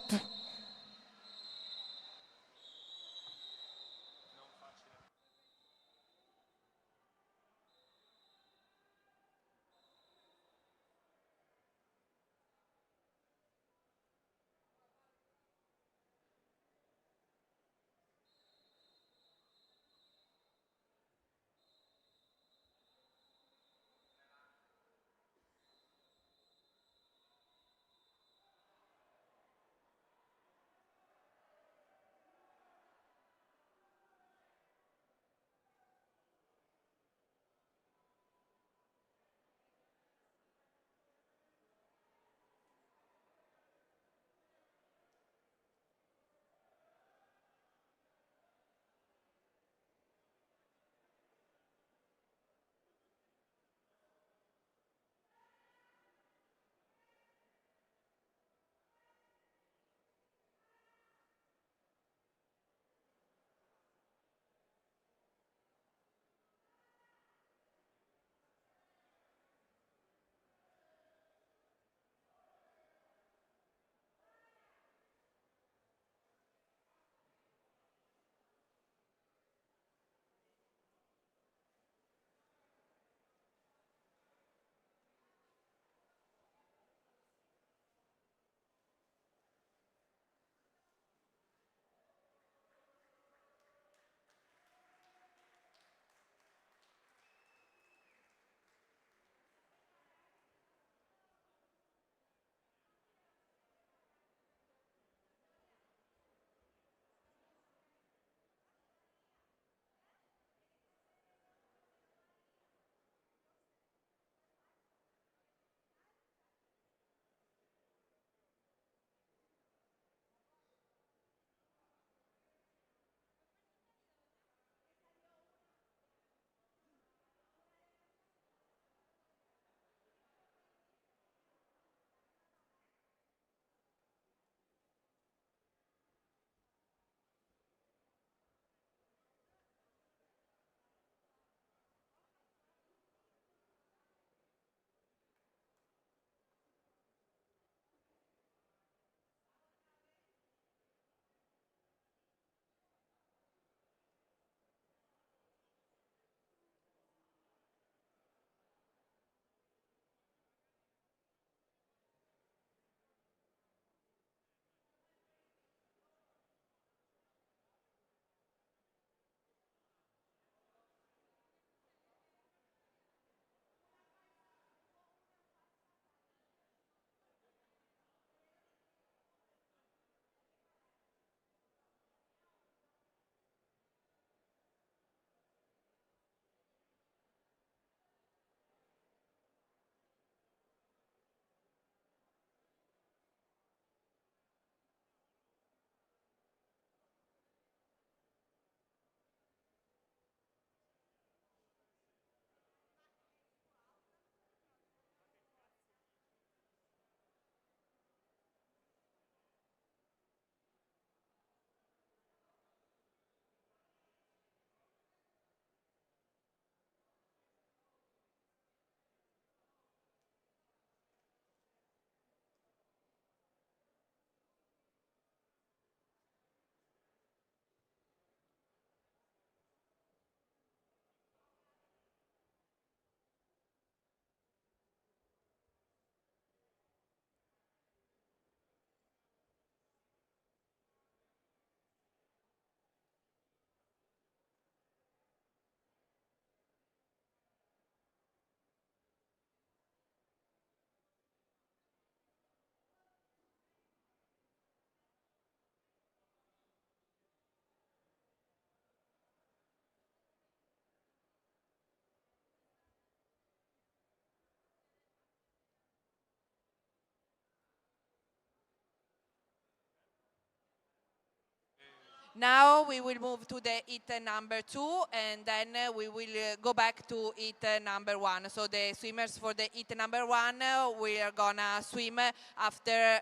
[SPEAKER 2] Now we will move to the heat number 2, and then we will go back to heat number 1. So the swimmers for the heat number 1, we are gonna swim after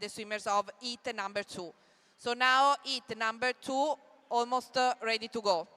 [SPEAKER 2] the swimmers of heat number 2. So now heat number 2, almost ready to go.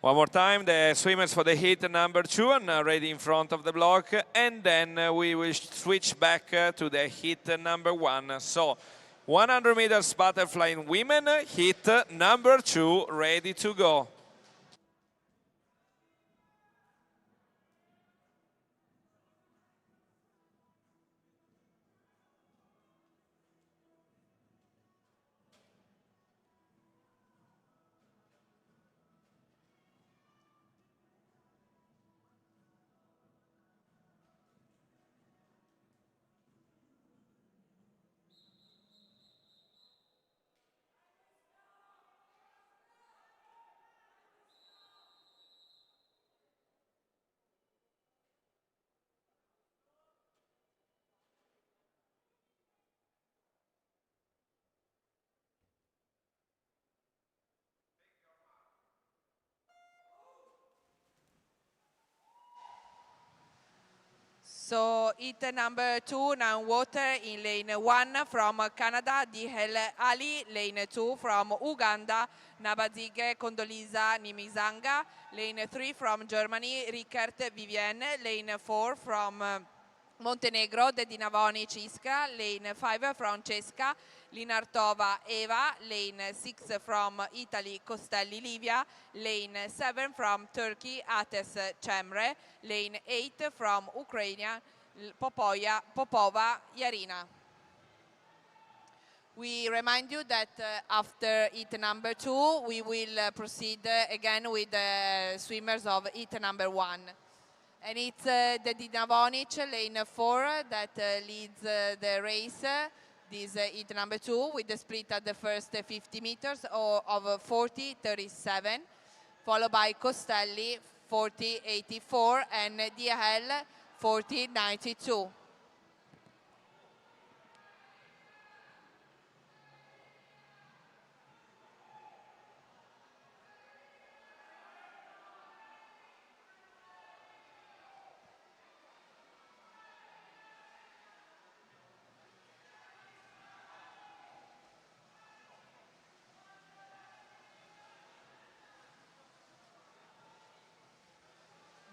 [SPEAKER 1] One more time, the swimmers for the heat number 2 are now ready in front of the block, and then we will switch back to the heat number 1. So 100 meters butterfly in women, heat number 2, ready to go.
[SPEAKER 2] So heat number 2, now water in lane 1 from Canada, Dihel Ali, lane 2 from Uganda, Nabazige Kondoliza Nimizanga, lane 3 from Germany, Rikert Vivien, lane 4 from Montenegro, Dedinavonic Iskra, lane 5 Francesca, Linartova Eva, lane 6 from Italy, Costelli Livia, lane 7 from Turkey, Ates Cemre, lane 8 from Ukraine, Popova Yarina. We remind you that after heat number 2, we will proceed again with the swimmers of heat number 1. And it's the Dinavonic, lane 4, that leads the race, this heat number 2, with the split at the first 50 meters of 40-37, followed by Costelli 40-84 and DHL 40-92.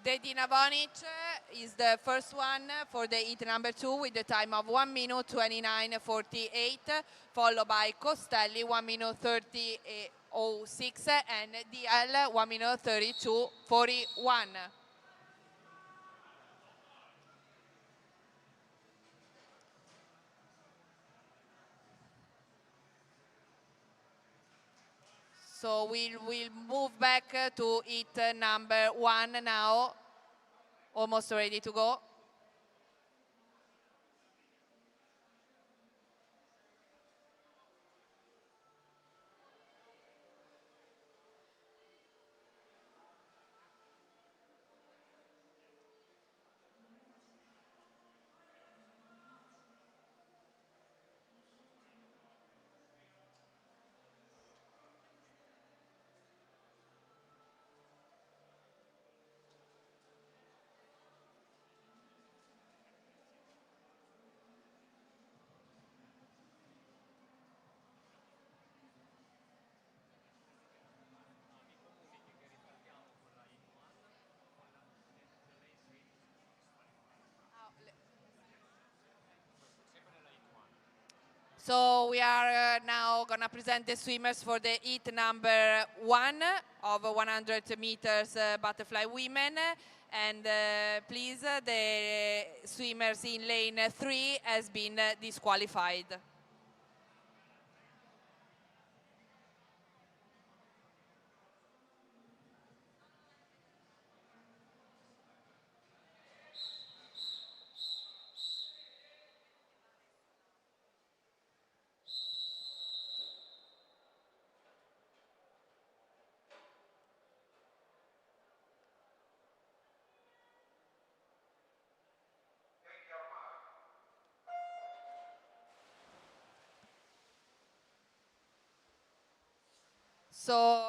[SPEAKER 2] The Dinavonic is the first one for the heat number 2 with the time of 1 minute 29:48, followed by Costelli 1 minute 30:06 and DL 1 minute 32:41. So we'll move back to heat number 1 now, almost ready to go. So we are now going to present the swimmers for the heat number 1 of 100 meters butterfly women. And please, the swimmers in lane 3 has been disqualified. So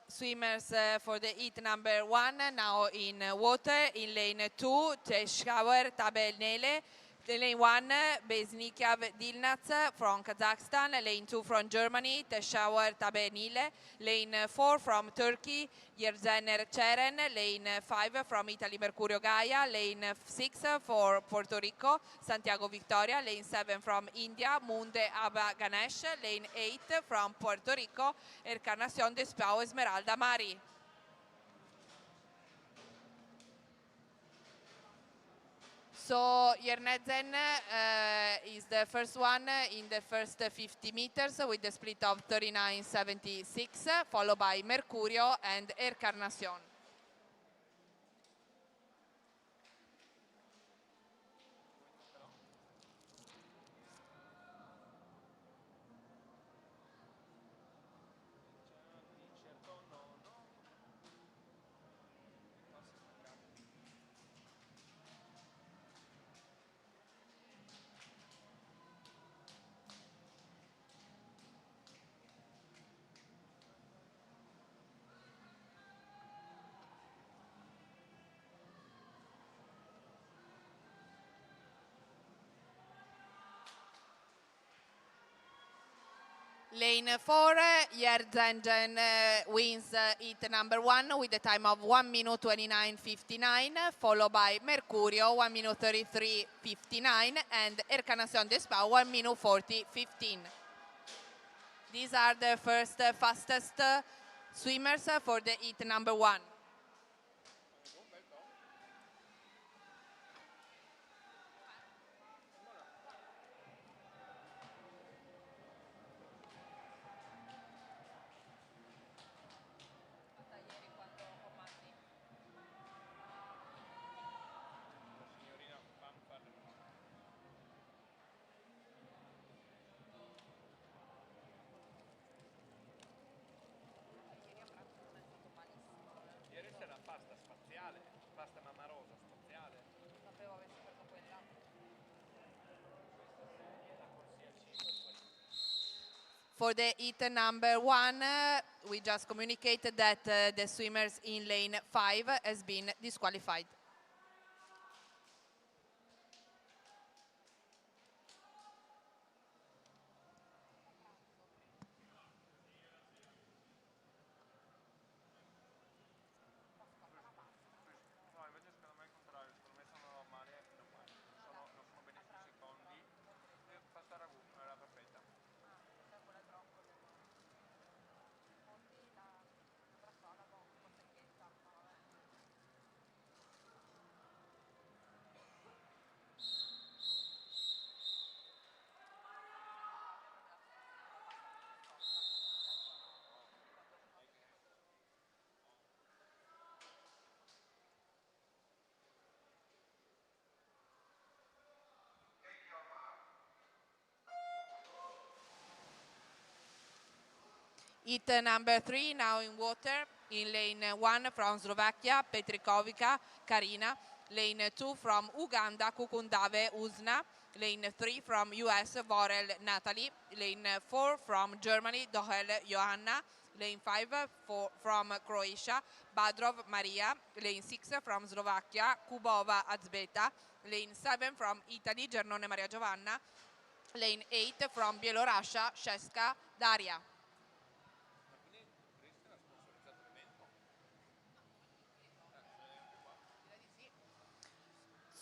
[SPEAKER 2] swimmers for the heat number 1 now in water. In lane 2, Teshkauer Tabelnele. Lane 1, Beznikiav Dilnats from Kazakhstan. Lane 2 from Germany, Teshkauer Tabenile. Lane 4 from Turkey, Yerzener Ceren. Lane 5 from Italy, Mercurio Gaia. Lane 6 for Puerto Rico, Santiago Victoria. Lane 7 from India, Munde Abba Ganesh. Lane 8 from Puerto Rico, Encarnación de Spau Esmeralda Mari. So Yernezen is the first one in the first 50 meters with a split of 39.76, followed by Mercurio and Encarnación. Lane 4, Yerzengen wins heat number 1 with a time of 1 minute 29.59, followed by Mercurio 1 minute 33.59 and Encarnación de Spau 1 minute 40.15. These are the first fastest swimmers for the heat number 1. For the heat number 1, we just communicated that the swimmers in lane 5 has been disqualified. Heat number 3 now in water. In lane 1 from Slovakia, Petrikovica Karina. Lane 2 from Uganda, Kukundave Uzna. Lane 3 from US, Vorel Natalie. Lane 4 from Germany, Dohel Johanna. Lane 5 from Croatia, Badrov Maria. Lane 6 from Slovakia, Kubova Azbeta. Lane 7 from Italy, Gernone Maria Giovanna. Lane 8 from Bielorussia, Sheska Daria.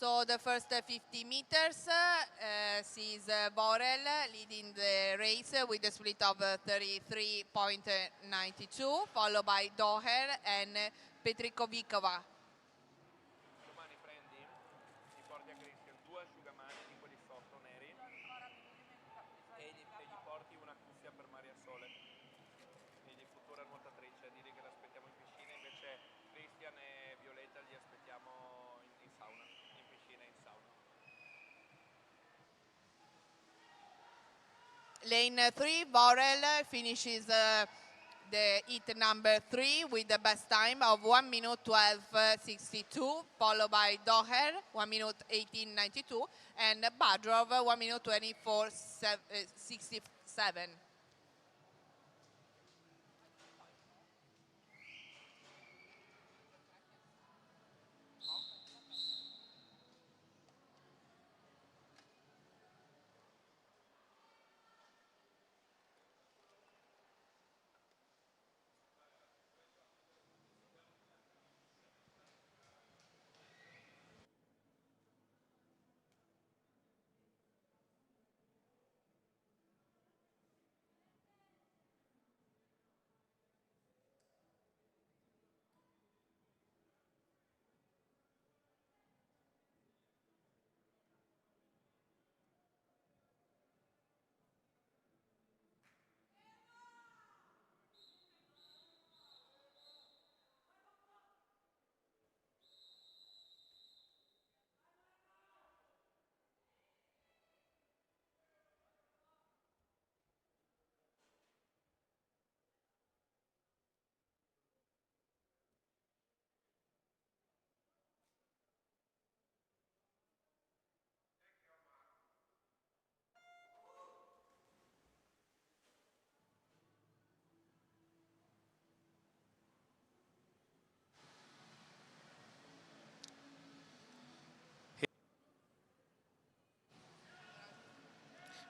[SPEAKER 2] So the first 50 meters sees Borel leading the race with a split of 33.92, followed by Doher and Petrikovikova.
[SPEAKER 1] Domani prendi, ti porti a Christian 2 asciugamani di quelli sotto neri e gli porti una cuffia per Maria Sole, quindi futura nuotatrice, direi che l'aspettiamo in piscina, invece Christian e Violetta li aspettiamo in sauna, in piscina e in sauna.
[SPEAKER 2] Lane 3, Borel finishes the heat number 3 with the best time of 1 minute 12.62, followed by Doher 1 minute 18.92 and Badrov 1 minute 24.67.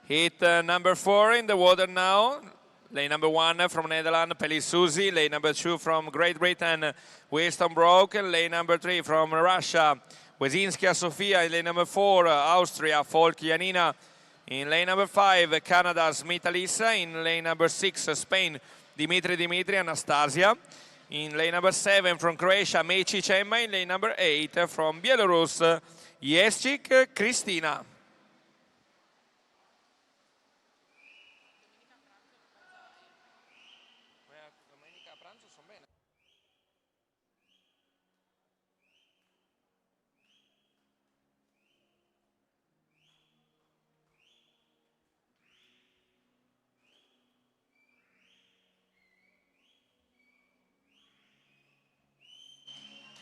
[SPEAKER 1] Heat number 4 in the water now. Lane number 1 from Netherlands, Pelisuzi. Lane number 2 from Great Britain, Winston Broke. Lane number 3 from Russia, Wezinska Sofia. In lane number 4, Austria, Folk Janina. In lane number 5, Canada, Smith Alisa. In lane number 6, Spain, Dimitri Anastasia. In lane number 7 from Croatia, Mečić Emma. In lane number 8 from Belarus, Jesčik Kristina.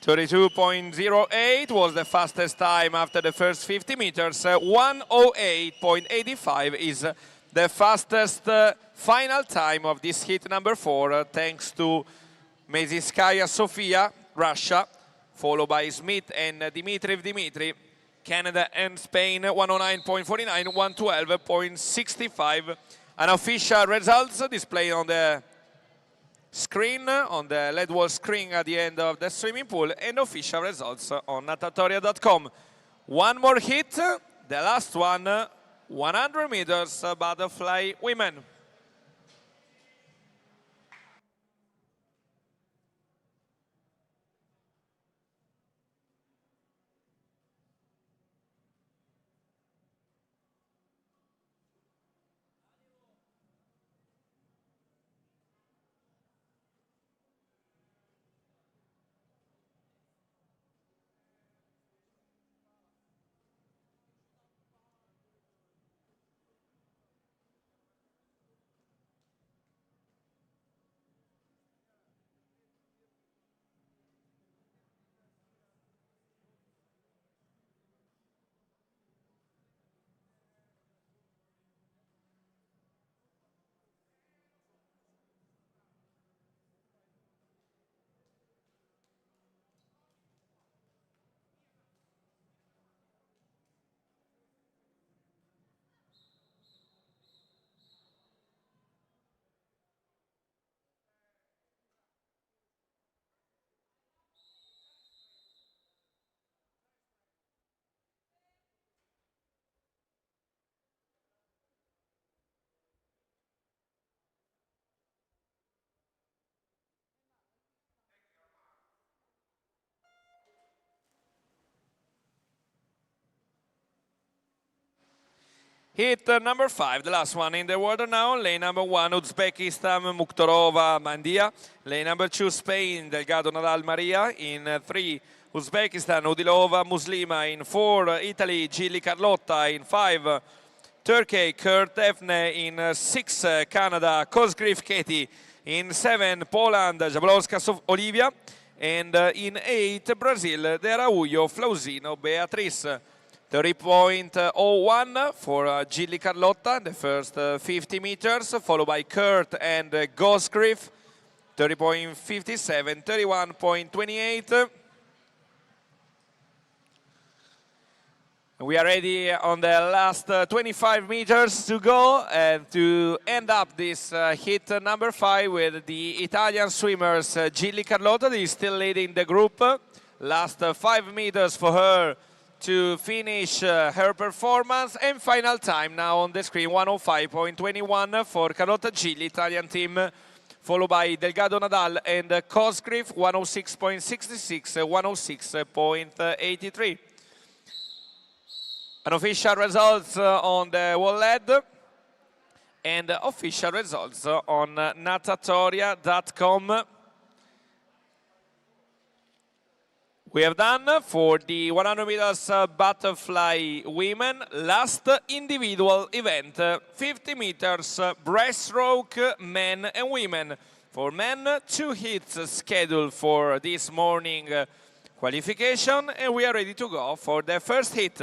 [SPEAKER 1] 32.08 was the fastest time after the first 50 meters. 1:08.85 is the fastest final time of this heat number 4, thanks to Meziskaya Sofia, Russia, followed by Smith and Dimitri, Canada and Spain, 109.49, 112.65. Unofficial results displayed on the screen, on the LED wall screen at the end of the swimming pool, and official results on natatoria.com. One more hit, the last one, 100 meters butterfly women. Hit number 5, the last one in the water now. Lane number 1, Uzbekistan, Mukhtorova, Mandia. Lane number 2, Spain, Delgado, Nadal, Maria. In 3, Uzbekistan, Udilova, Muslima. In 4, Italy, Gilli, Carlotta. In 5, Turkey, Kurt Efne. In 6, Canada, Cosgrave, Katie. In 7, Poland, Jablonska, Olivia. And in 8, Brazil, De Araújo, Flausino, Beatrice. 30.01 for Gilli Carlotta, the first 50 meters, followed by Kurt and Cosgrave, 30.57, 31.28. We are ready on the last 25 meters to go and to end up this hit number 5 with the Italian swimmers Gilli Carlotta. She is still leading the group. Last 5 meters for her to finish her performance, and final time now on the screen, 105.21 for Carlotta Gilli, Italian team, followed by Delgado Nadal and Cosgrave, 106.66, 106.83. Unofficial results on the wall lead and official results on natatoria.com. We have done for the 100 meters butterfly women, last individual event, 50 meters breaststroke men and women. For men, 2 hits scheduled for this morning qualification, and we are ready to go for the first hit.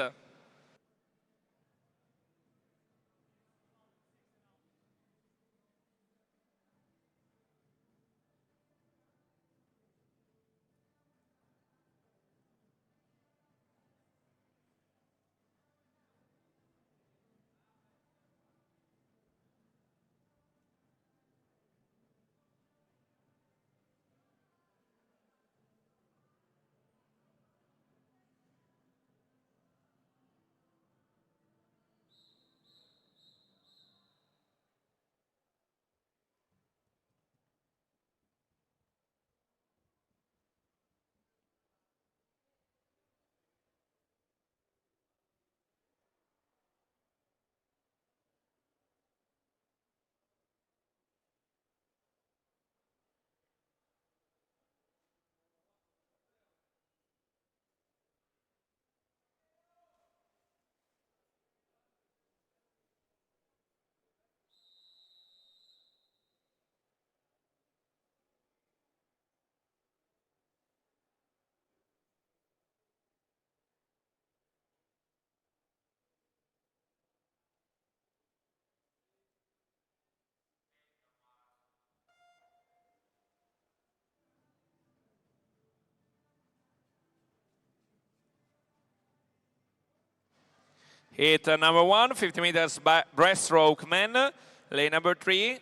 [SPEAKER 1] Hit number 1, 50 meters breaststroke men. Lane number 3,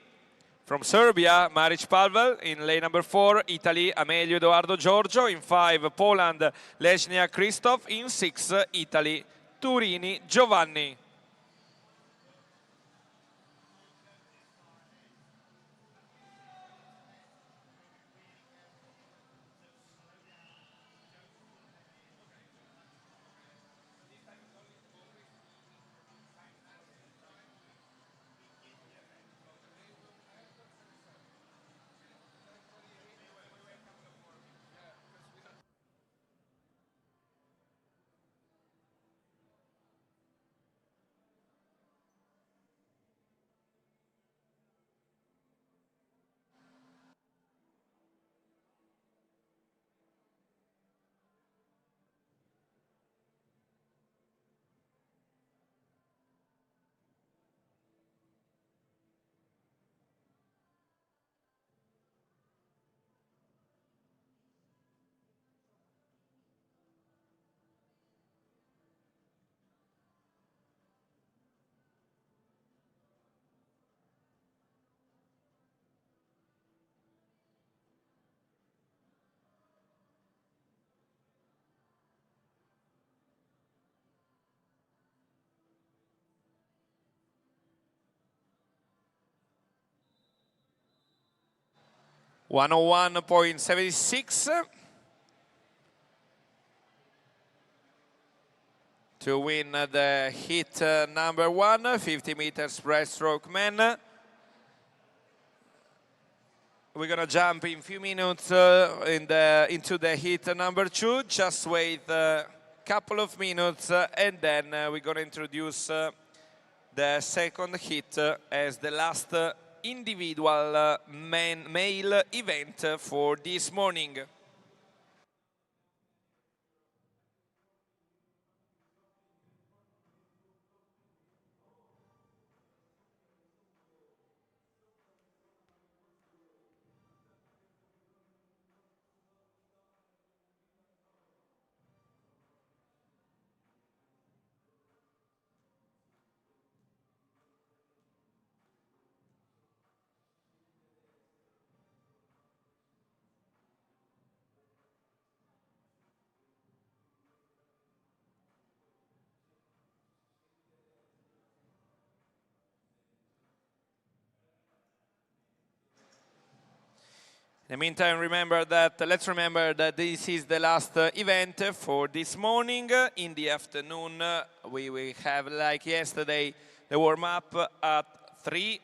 [SPEAKER 1] from Serbia, Maric Pavel. In lane number 4, Italy, Amelio Edoardo Giorgio. In 5, Poland, Lesnia Christoph. In 6, Italy, Turini Giovanni. $101.76 to win the hit number 1, 50 meters breaststroke men. We're gonna jump in a few minutes into the hit number 2. Just wait a couple of minutes and then we're gonna introduce the second hit as the last individual male event for this morning. In the meantime, let's remember that this is the last event for this morning. In the afternoon, we will have, like yesterday, the warm-up at 3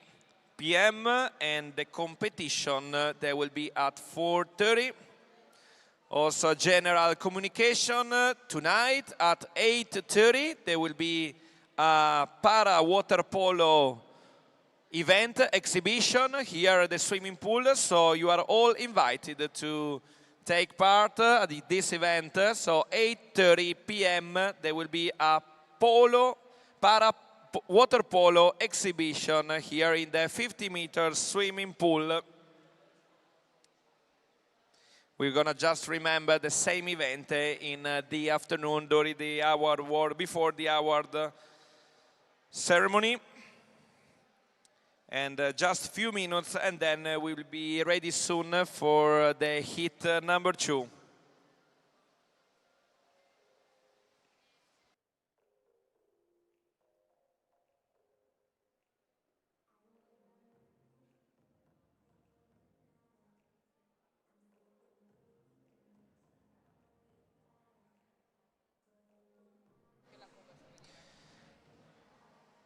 [SPEAKER 1] p.m. and the competition there will be at 4:30. Also, general communication tonight at 8:30. There will be a para water polo event exhibition here at the swimming pool, so you are all invited to take part at this event. So 8:30 p.m. there will be a para water polo exhibition here in the 50-meter swimming pool. We're gonna just remember the same event in the afternoon during the award or before the award ceremony. And just a few minutes, and then we will be ready soon for the hit number 2.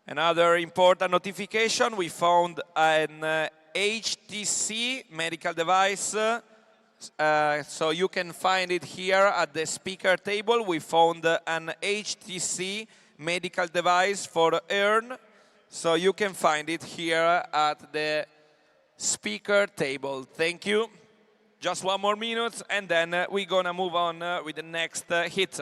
[SPEAKER 1] Another important notification, we found an HTC medical device. So you can find it here at the speaker table. We found an HTC medical device for EARN. So you can find it here at the speaker table. Thank you. Just one more minute and then we're gonna move on with the next hit.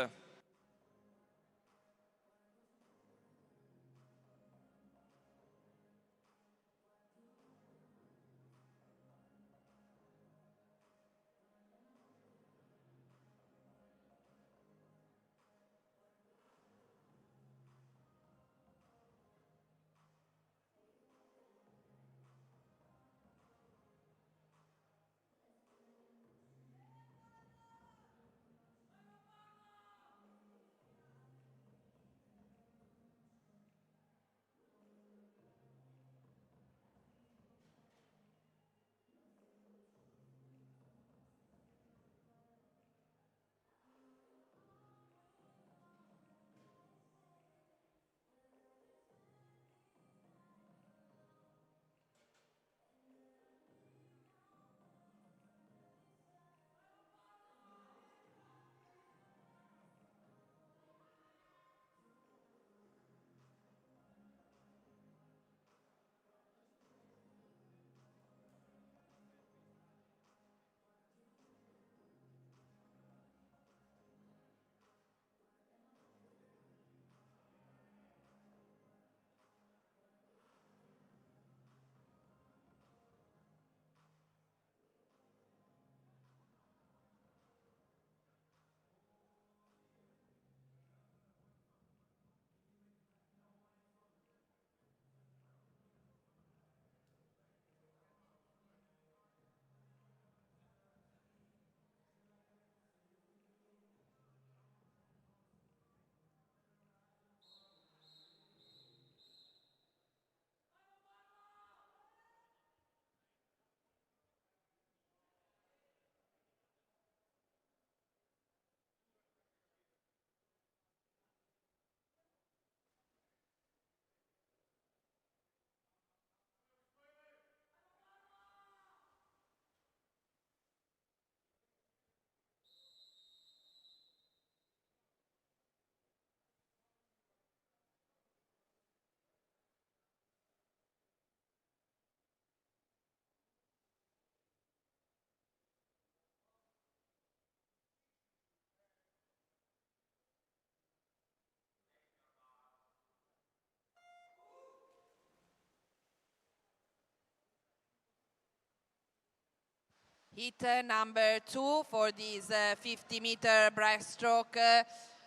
[SPEAKER 2] Heat number 2 for this 50-meter breaststroke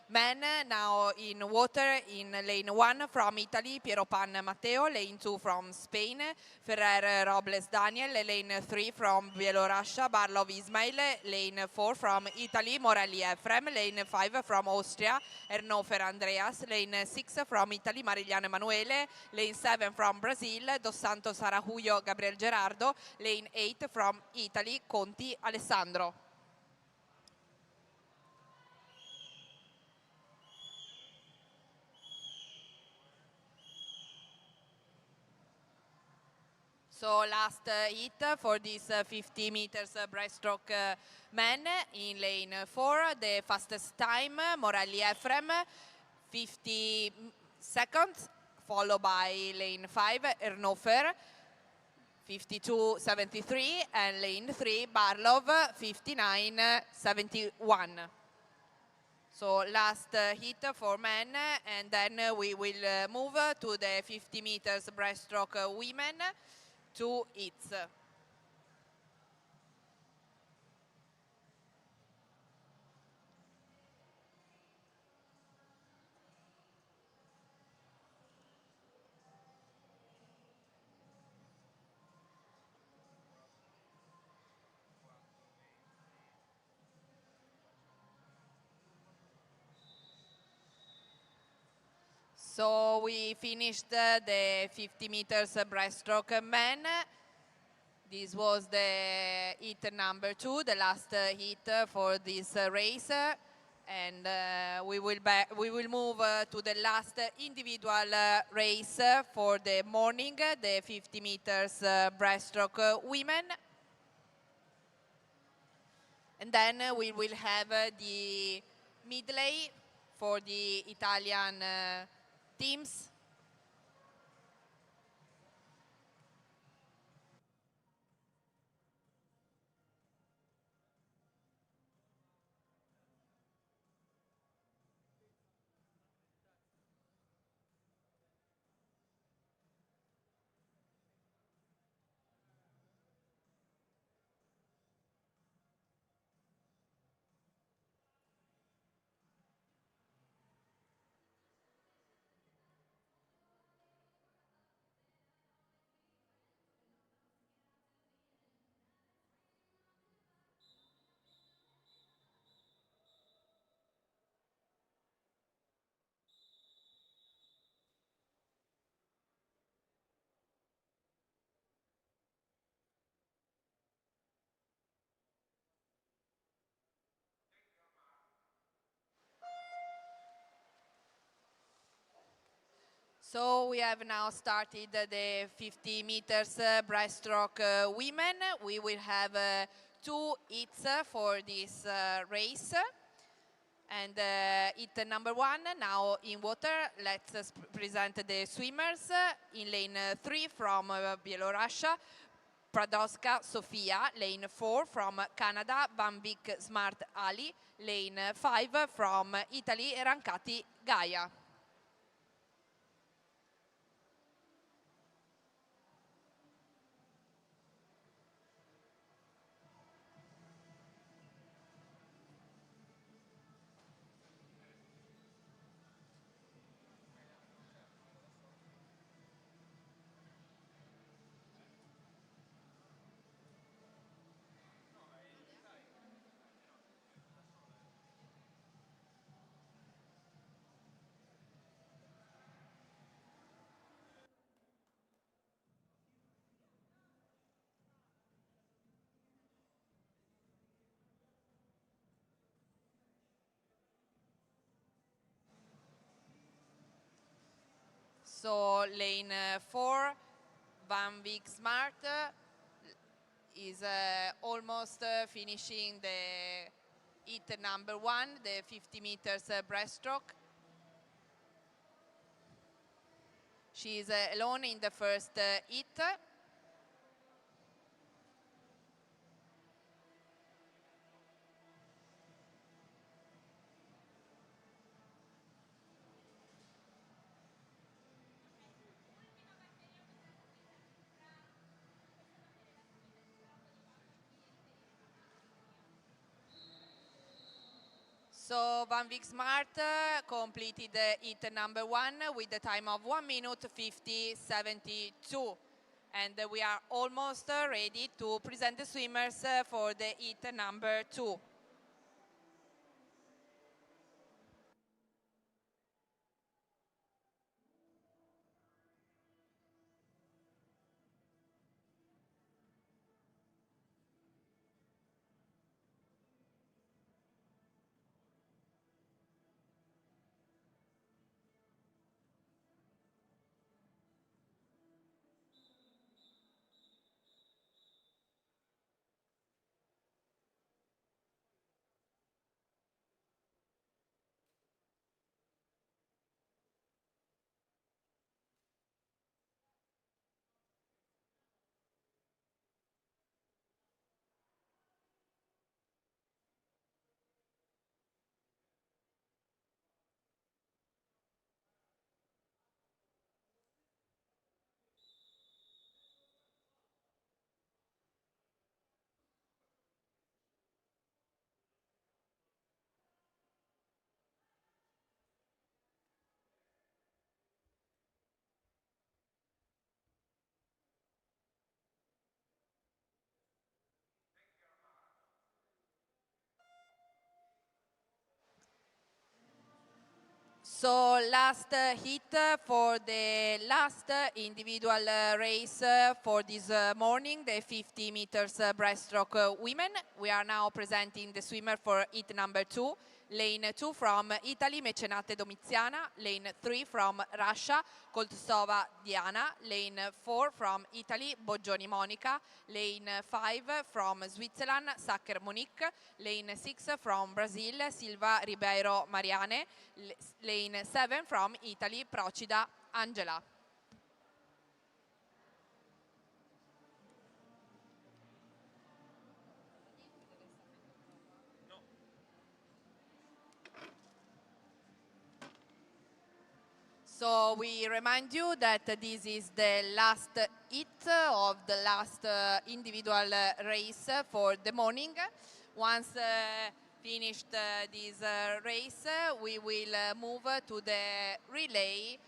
[SPEAKER 2] men, now in water in lane 1 from Italy, Piero Pan Matteo, lane 2 from Spain, Ferrer Robles Daniel, lane 3 from Bielorussia, Barlov Ismail, lane 4 from Italy, Morelli Efrem, lane 5 from Austria, Ernofer Andreas, lane 6 from Italy, Marigliano Emanuele, lane 7 from Brazil, Dos Santos Araújo Gabriel Gerardo, lane 8 from Italy, Conti Alessandro. So last hit for this 50 meters breaststroke men in lane 4, the fastest time, Morelli Efrem, 50 seconds, followed by lane 5, Ernofer, 52.73, and lane 3, Barlov, 59.71. So last hit for men, and then we will move to the 50 meters breaststroke women, 2 hits. So we finished the 50 meters breaststroke men. This was the hit number 2, the last hit for this race. And we will move to the last individual race for the morning, the 50 meters breaststroke women. And then we will have the medley for the Italian teams. So we have now started the 50 meters breaststroke women. We will have 2 hits for this race. And hit number 1, now in water, let's present the swimmers. In lane 3 from Bielorussia, Pradowska Sofia, lane 4 from Canada, Van Beek Smart Ali, lane 5 from Italy, Rancati Gaia. So lane 4, Van Beek Smart is almost finishing the hit number 1, the 50 meters breaststroke. She is alone in the first hit. So Van Vick Smart completed heat number 1 with the time of 1 minute 50:72. And we are almost ready to present the swimmers for the heat number 2. So last hit for the last individual race for this morning, the 50 meters breaststroke women. We are now presenting the swimmer for heat number 2. Lane 2 from Italy, Mecenate Domiziana. Lane 3 from Russia, Koltsova Diana. Lane 4 from Italy, Boggioni Monica. Lane 5 from Switzerland, Sacker Monique. Lane 6 from Brazil, Silva Ribeiro Mariane. Lane 7 from Italy, Procida Angela. So we remind you that this is the last hit of the last individual race for the morning. Once finished this race, we will move to the relay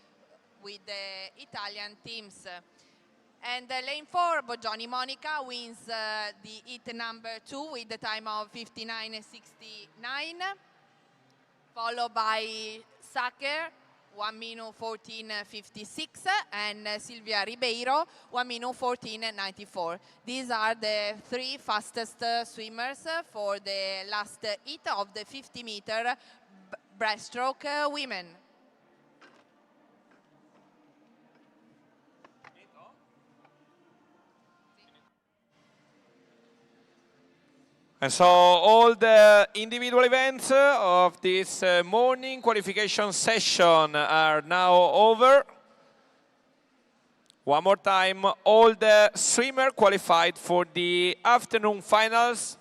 [SPEAKER 2] with the Italian teams. And lane 4, Boggioni Monica wins the heat number 2 with the time of 59:69, followed by Sacker, 1 minute 14:56, and Silvia Ribeiro, 1 minute 14:94. These are the 3 fastest swimmers for the last heat of the 50-meter breaststroke women.
[SPEAKER 1] And so all the individual events of this morning qualification session are now over. One more time, all the swimmers qualified for the afternoon finals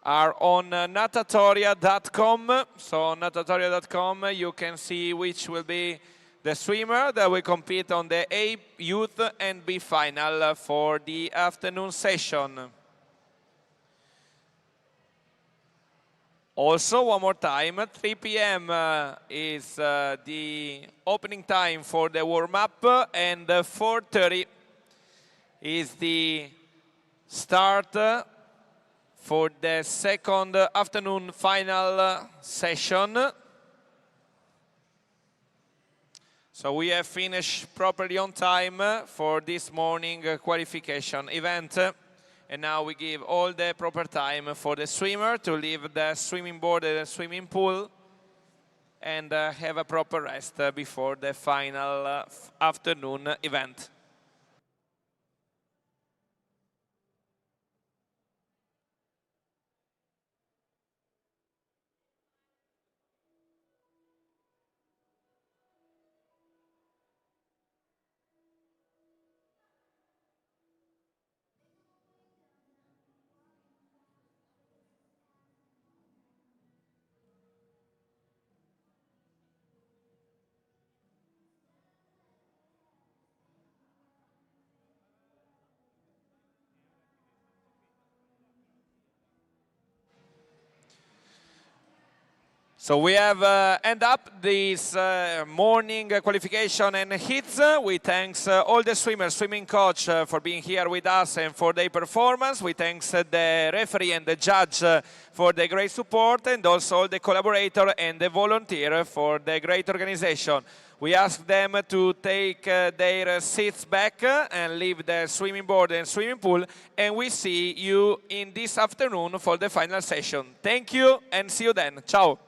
[SPEAKER 1] are on natatoria.com. So on natatoria.com you can see which will be the swimmer that will compete on the A Youth and B final for the afternoon session. Also, one more time, 3 p.m. Is the opening time for the warm-up, and 4:30 is the start for the second afternoon final session. So we have finished properly on time for this morning qualification event. And now we give all the proper time for the swimmer to leave the swimming board and the swimming pool and have a proper rest before the final afternoon event. So we have end up this morning qualification and heats. We thanks all the swimmers, swimming coach for being here with us and for their performance. We thanks the referee and the judge for the great support, and also all the collaborator and the volunteer for the great organization. We ask them to take their seats back and leave the swimming board and swimming pool, and we see you in this afternoon for the final session. Thank you and see you then. Ciao.